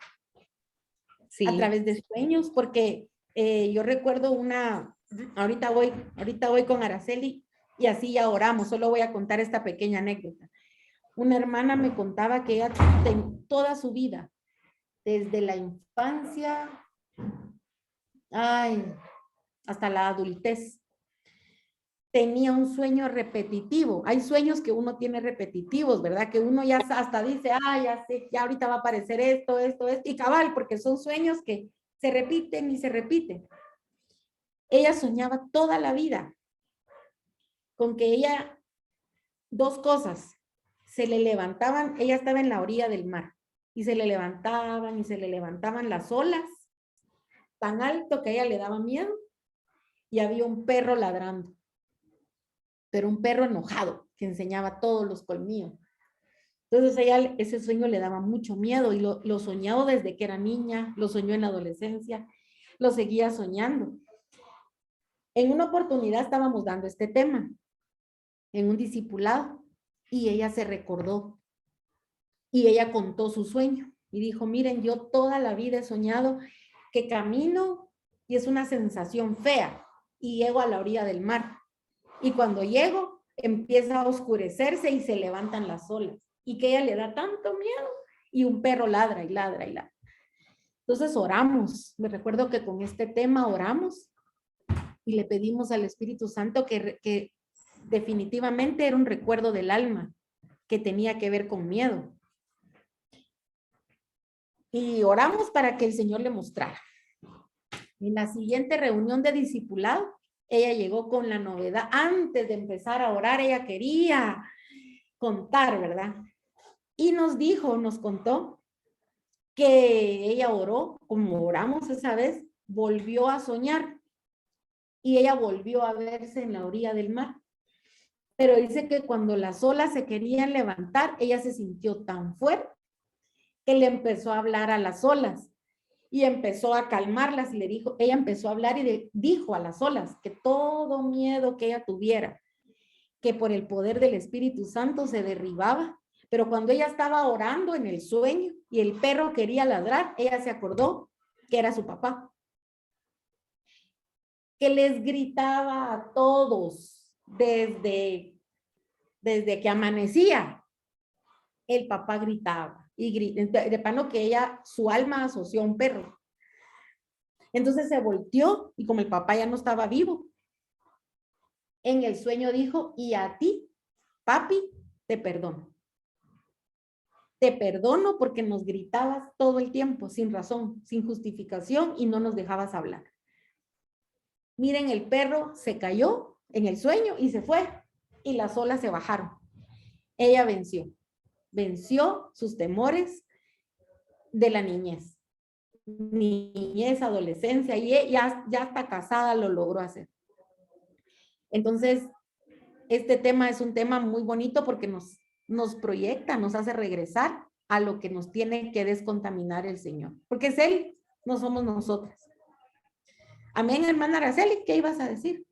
Sí. a través de sueños, porque yo recuerdo ahorita voy con Araceli y así ya oramos, solo voy a contar esta pequeña anécdota. Una hermana me contaba que ella toda su vida, desde la infancia, hasta la adultez, tenía un sueño repetitivo. Hay sueños que uno tiene repetitivos, ¿verdad? Que uno ya hasta dice, ya sé, ya ahorita va a aparecer esto, y cabal, porque son sueños que se repiten y se repiten. Ella soñaba toda la vida con que ella, dos cosas, se le levantaban, ella estaba en la orilla del mar, y se le levantaban las olas, tan alto que a ella le daba miedo, y había un perro ladrando, pero un perro enojado, que enseñaba todos los colmillos. Entonces ella, ese sueño le daba mucho miedo, y lo soñó desde que era niña, lo soñó en la adolescencia, lo seguía soñando. En una oportunidad estábamos dando este tema, en un discipulado, y ella se recordó, y ella contó su sueño, y dijo, miren, yo toda la vida he soñado que camino, y es una sensación fea, y llego a la orilla del mar, y cuando llego, empieza a oscurecerse y se levantan las olas, y que ella le da tanto miedo, y un perro ladra y ladra y ladra. Entonces oramos, me recuerdo que con este tema oramos, y le pedimos al Espíritu Santo que definitivamente era un recuerdo del alma, que tenía que ver con miedo. Y oramos para que el Señor le mostrara. En la siguiente reunión de discipulado, ella llegó con la novedad. Antes de empezar a orar, ella quería contar, ¿verdad? Y nos contó que ella oró, como oramos esa vez, volvió a soñar. Y ella volvió a verse en la orilla del mar. Pero dice que cuando las olas se querían levantar, ella se sintió tan fuerte que le empezó a hablar a las olas y empezó a calmarlas, y ella empezó a hablar y dijo a las olas que todo miedo que ella tuviera, que por el poder del Espíritu Santo se derribaba. Pero cuando ella estaba orando en el sueño y el perro quería ladrar, ella se acordó que era su papá, que les gritaba a todos desde que amanecía. El papá gritaba y de pano que ella, su alma asoció a un perro. Entonces se volteó y como el papá ya no estaba vivo, en el sueño dijo, y a ti, papi, te perdono. Te perdono porque nos gritabas todo el tiempo, sin razón, sin justificación, y no nos dejabas hablar. Miren, el perro se cayó en el sueño y se fue, y las olas se bajaron. Ella venció sus temores de la niñez, adolescencia, y ya hasta casada lo logró hacer. Entonces, este tema es un tema muy bonito porque nos proyecta, nos hace regresar a lo que nos tiene que descontaminar el Señor, porque es Él, no somos nosotras. Amén, hermana Araceli, ¿qué ibas a decir?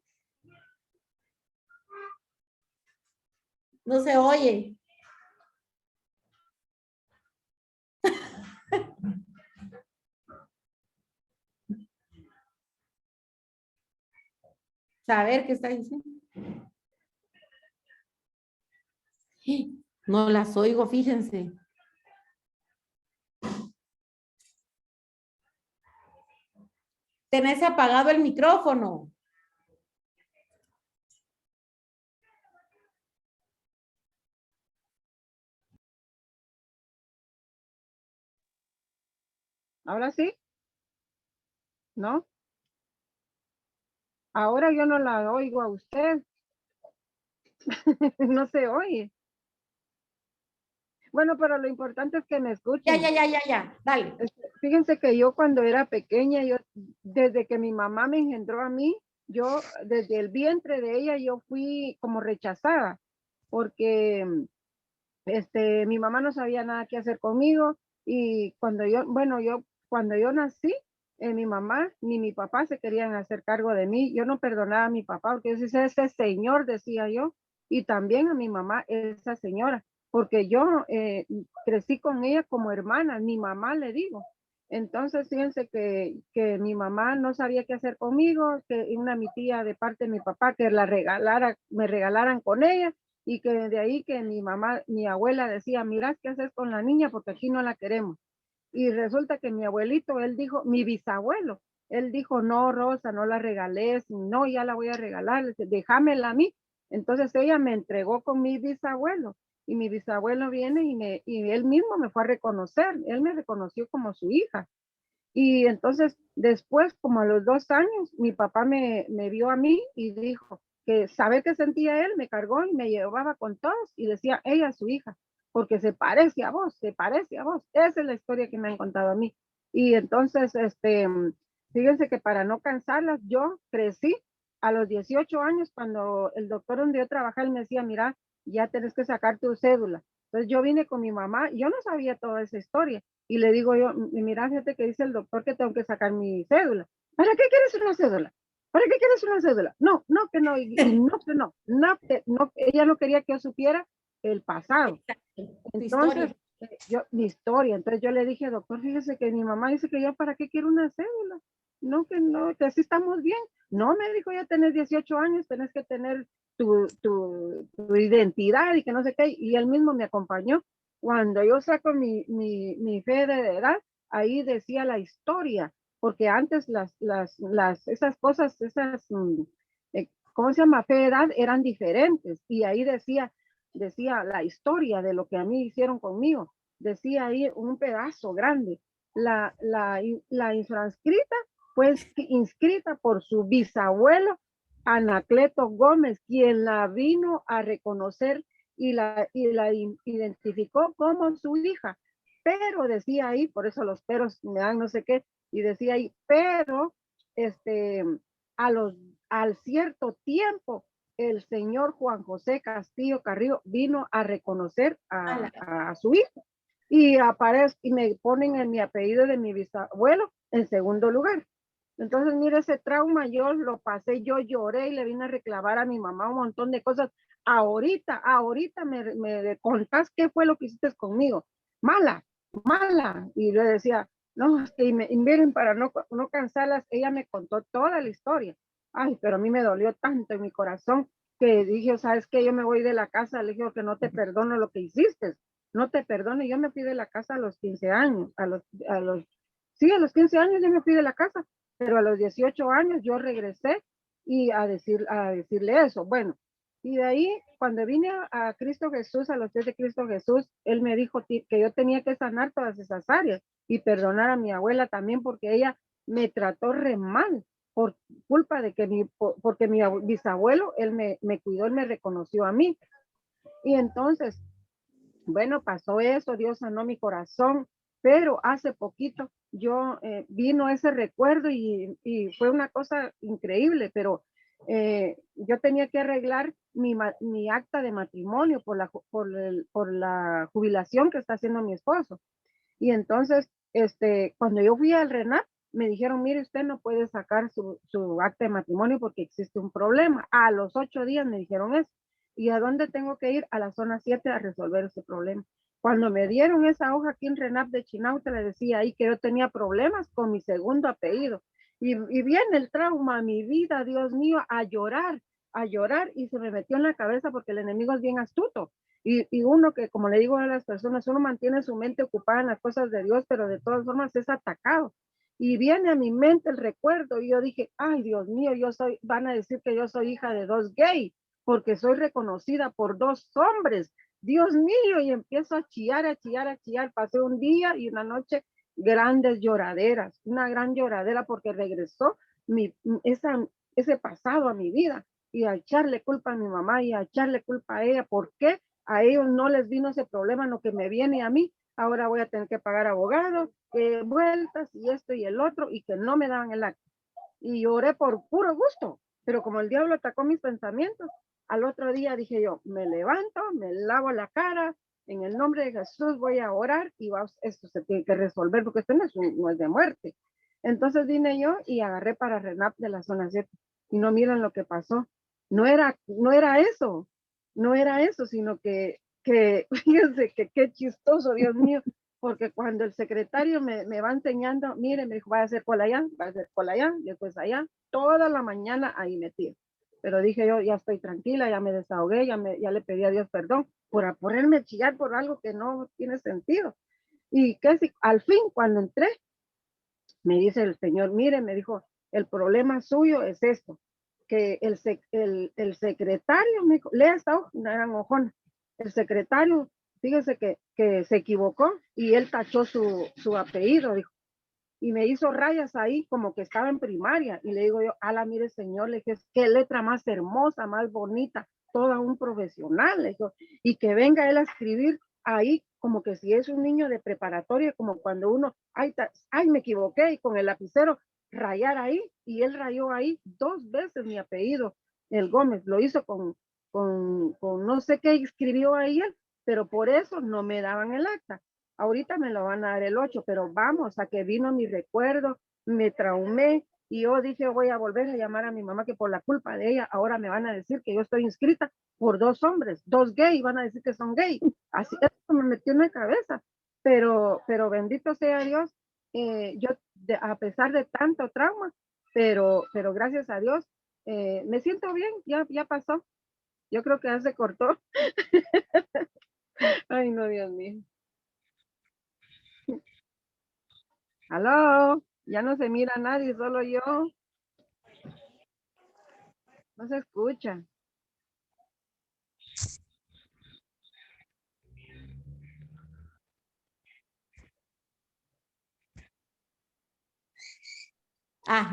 No se oye. Saber qué está diciendo. No las oigo, fíjense. Tenés apagado el micrófono. ¿Ahora sí? ¿No? Ahora yo no la oigo a usted. No se oye. Bueno, pero lo importante es que me escuchen. Ya. Dale. Fíjense que yo cuando era pequeña, desde que mi mamá me engendró a mí, yo desde el vientre de ella yo fui como rechazada, porque mi mamá no sabía nada que hacer conmigo, y cuando yo nací, mi mamá ni mi papá se querían hacer cargo de mí. Yo no perdonaba a mi papá porque ese señor, decía yo, y también a mi mamá, esa señora, porque yo crecí con ella como hermana, mi mamá le digo. Entonces, fíjense que mi mamá no sabía qué hacer conmigo, que mi tía de parte de mi papá que me regalaran con ella, y que de ahí que mi abuela decía, mirá, ¿qué haces con la niña? Porque aquí no la queremos. Y resulta que mi abuelito, él dijo, mi bisabuelo, él dijo, no, Rosa, no la regales, no, ya la voy a regalar, déjamela a mí. Entonces ella me entregó con mi bisabuelo, y mi bisabuelo viene y él mismo me fue a reconocer, él me reconoció como su hija. Y entonces después, como a los 2 años, mi papá me vio a mí y dijo que sabe qué sentía él, me cargó y me llevaba con todos y decía, ella es su hija, porque se parece a vos, se parece a vos. Esa es la historia que me han contado a mí. Y entonces, fíjense que para no cansarlas, yo crecí a los 18 años, cuando el doctor donde yo trabajaba, él me decía, mira, ya tenés que sacar tu cédula. Entonces yo vine con mi mamá, yo no sabía toda esa historia. Y le digo yo, mira, fíjate que dice el doctor que tengo que sacar mi cédula. ¿Para qué quieres una cédula? ¿Para qué quieres una cédula? No, no, que no, y no, que no, no, que no, ella no quería que yo supiera el pasado. Entonces, mi historia, entonces yo le dije, doctor, fíjese que mi mamá dice que yo para qué quiero una cédula. No, que no, que así estamos bien. No, me dijo, ya tenés 18 años, tenés que tener tu identidad y que no sé qué. Y él mismo me acompañó. Cuando yo saco mi fe de edad, ahí decía la historia, porque antes esas cosas, ¿cómo se llama? Fe de edad eran diferentes. Y ahí decía la historia de lo que a mí hicieron conmigo. Decía ahí un pedazo grande. La infranscrita fue inscrita por su bisabuelo Anacleto Gómez, quien la vino a reconocer y la identificó como su hija. Pero decía ahí, por eso los peros me dan no sé qué, y decía ahí, pero al cierto tiempo el señor Juan José Castillo Carrillo vino a reconocer a su hijo y aparece y me ponen en mi apellido de mi bisabuelo en segundo lugar. Entonces, mire, ese trauma yo lo pasé, yo lloré y le vine a reclamar a mi mamá un montón de cosas. Ahorita me contás qué fue lo que hiciste conmigo. Mala, mala. Y le decía, no, es que y miren, para no cansarlas, ella me contó toda la historia. Ay, pero a mí me dolió tanto en mi corazón que dije, ¿sabes qué? Yo me voy de la casa, le dije que no te perdono lo que hiciste, no te perdono. Yo me fui de la casa a los 15 años, a los 15 años yo me fui de la casa, pero a los 18 años yo regresé y a decirle eso. Bueno, y de ahí, cuando vine a Cristo Jesús, a los pies de Cristo Jesús, él me dijo que yo tenía que sanar todas esas áreas y perdonar a mi abuela también, porque ella me trató re mal por culpa de que porque mi bisabuelo, él me cuidó, él me reconoció a mí. Y entonces, bueno, pasó eso, Dios sanó mi corazón, pero hace poquito yo vino ese recuerdo y fue una cosa increíble, pero yo tenía que arreglar mi acta de matrimonio por la jubilación que está haciendo mi esposo. Y entonces, cuando yo fui al RENAP, me dijeron, mire, usted no puede sacar su acta de matrimonio porque existe un problema. A los 8 días me dijeron eso. ¿Y a dónde tengo que ir? A la zona 7 a resolver ese problema. Cuando me dieron esa hoja aquí en RENAP de Chinauta, le decía ahí que yo tenía problemas con mi segundo apellido. Y viene el trauma a mi vida, Dios mío, a llorar, y se me metió en la cabeza porque el enemigo es bien astuto. Y uno que, como le digo a las personas, uno mantiene su mente ocupada en las cosas de Dios, pero de todas formas es atacado. Y viene a mi mente el recuerdo y yo dije, ay, Dios mío, van a decir que yo soy hija de 2 gays, porque soy reconocida por 2 hombres. Dios mío, y empiezo a chillar, a chillar, a chillar. Pasé un día y una noche grandes lloraderas, una gran lloradera porque regresó ese pasado a mi vida y a echarle culpa a mi mamá y a echarle culpa a ella. ¿Por qué? A ellos no les vino ese problema, lo que me viene a mí. Ahora voy a tener que pagar abogados, vueltas y esto y el otro, y que no me daban el acta. Y lloré por puro gusto, pero como el diablo atacó mis pensamientos, al otro día dije yo, me levanto, me lavo la cara, en el nombre de Jesús voy a orar y esto se tiene que resolver porque esto no es de muerte. Entonces vine yo y agarré para RENAP de la zona 7 y no miran lo que pasó. No era eso. no era eso, sino que fíjense que qué chistoso, Dios mío, porque cuando el secretario me va enseñando, mire, me dijo, va a hacer cola allá, va a hacer cola allá, después allá, toda la mañana ahí metida. Pero dije yo, ya estoy tranquila, ya me desahogué, ya le pedí a Dios perdón por ponerme a chillar por algo que no tiene sentido. Y que si, al fin, cuando entré, me dice el Señor, mire, me dijo, el problema suyo es esto, que el secretario, me dijo, lea esta hoja, no eran hojones, el secretario, fíjese que se equivocó y él tachó su apellido, dijo, y me hizo rayas ahí como que estaba en primaria, y le digo yo, ala, mire señor, le dije, qué letra más hermosa, más bonita, toda un profesional, le digo, y que venga él a escribir ahí como que si es un niño de preparatoria, como cuando uno, ay, me equivoqué, y con el lapicero rayar ahí, y él rayó ahí 2 veces mi apellido, el Gómez, lo hizo con no sé qué escribió ahí él, pero por eso no me daban el acta. Ahorita me lo van a dar el 8, pero vamos, a que vino mi recuerdo, me traumé, y yo dije, voy a volver a llamar a mi mamá, que por la culpa de ella, ahora me van a decir que yo estoy inscrita por 2 hombres, 2 gay, van a decir que son gay. Así eso me metió en la cabeza, pero bendito sea Dios, yo, a pesar de tanto trauma, pero gracias a Dios, me siento bien, ya pasó. Yo creo que ya se cortó. Ay, no, Dios mío. Aló, ya no se mira nadie, solo yo. No se escucha.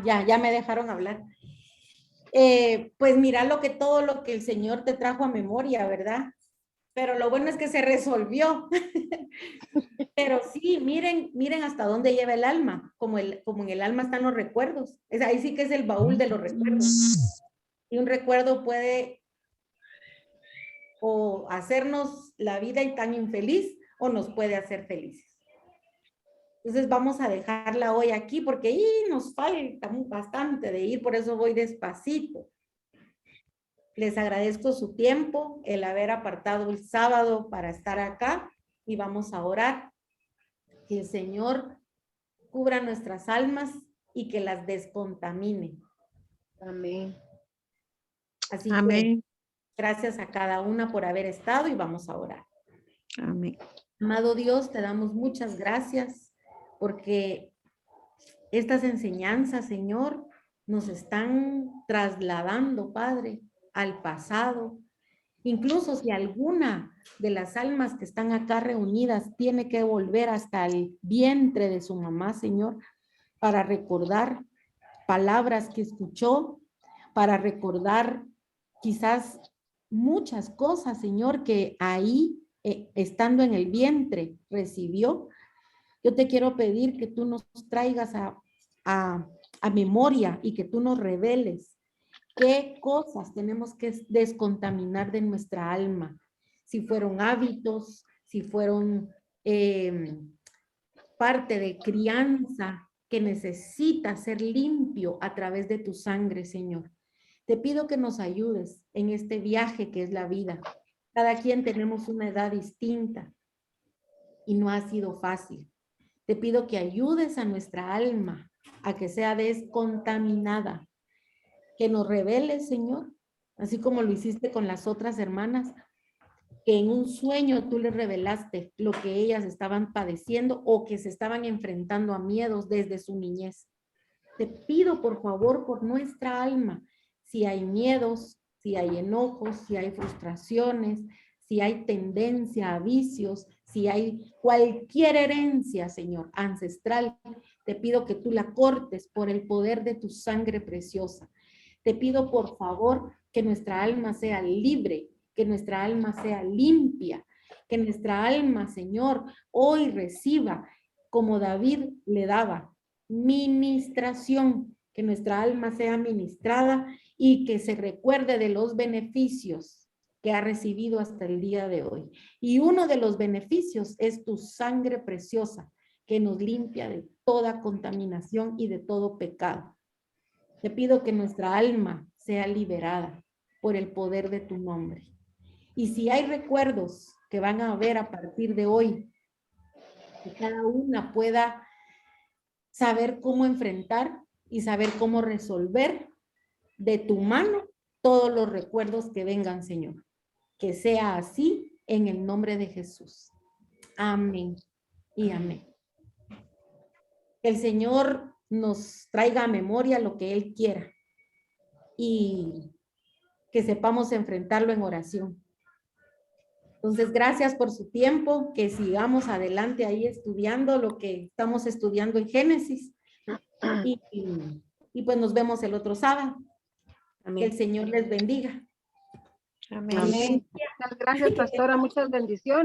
Ya me dejaron hablar. Pues mira todo lo que el Señor te trajo a memoria, ¿verdad? Pero lo bueno es que se resolvió. Pero sí, miren hasta dónde lleva el alma, como en el alma están los recuerdos. Ahí sí que es el baúl de los recuerdos. Y un recuerdo puede o hacernos la vida tan infeliz o nos puede hacer felices. Entonces vamos a dejarla hoy aquí porque nos falta bastante de ir, por eso voy despacito. Les agradezco su tiempo, el haber apartado el sábado para estar acá y vamos a orar. Que el Señor cubra nuestras almas y que las descontamine. Amén. Así Amén. que gracias a cada una por haber estado y vamos a orar. Amén. Amado Dios, te damos muchas gracias porque estas enseñanzas, Señor, nos están trasladando, Padre, al pasado. Incluso si alguna de las almas que están acá reunidas tiene que volver hasta el vientre de su mamá, Señor, para recordar palabras que escuchó, para recordar quizás muchas cosas, Señor, que ahí, estando en el vientre, recibió. Yo te quiero pedir que tú nos traigas a memoria y que tú nos reveles qué cosas tenemos que descontaminar de nuestra alma. Si fueron hábitos, si fueron parte de crianza que necesita ser limpio a través de tu sangre, Señor. Te pido que nos ayudes en este viaje que es la vida. Cada quien tenemos una edad distinta y no ha sido fácil. Te pido que ayudes a nuestra alma a que sea descontaminada, que nos reveles, Señor, así como lo hiciste con las otras hermanas, que en un sueño tú les revelaste lo que ellas estaban padeciendo o que se estaban enfrentando a miedos desde su niñez. Te pido, por favor, por nuestra alma, si hay miedos, si hay enojos, si hay frustraciones, si hay tendencia a vicios, si hay cualquier herencia, Señor, ancestral, te pido que tú la cortes por el poder de tu sangre preciosa. Te pido, por favor, que nuestra alma sea libre, que nuestra alma sea limpia, que nuestra alma, Señor, hoy reciba, como David le daba, ministración, que nuestra alma sea ministrada y que se recuerde de los beneficios que ha recibido hasta el día de hoy. Y uno de los beneficios es tu sangre preciosa, que nos limpia de toda contaminación y de todo pecado. Te pido que nuestra alma sea liberada por el poder de tu nombre. Y si hay recuerdos que van a haber a partir de hoy, que cada una pueda saber cómo enfrentar y saber cómo resolver de tu mano todos los recuerdos que vengan, Señor. Que sea así en el nombre de Jesús. Amén y amén. Que el Señor nos traiga a memoria lo que Él quiera y que sepamos enfrentarlo en oración. Entonces, gracias por su tiempo, que sigamos adelante ahí estudiando lo que estamos estudiando en Génesis y pues nos vemos el otro sábado. Que el Señor les bendiga. Amén. Amén. Muchas gracias, pastora. Muchas bendiciones.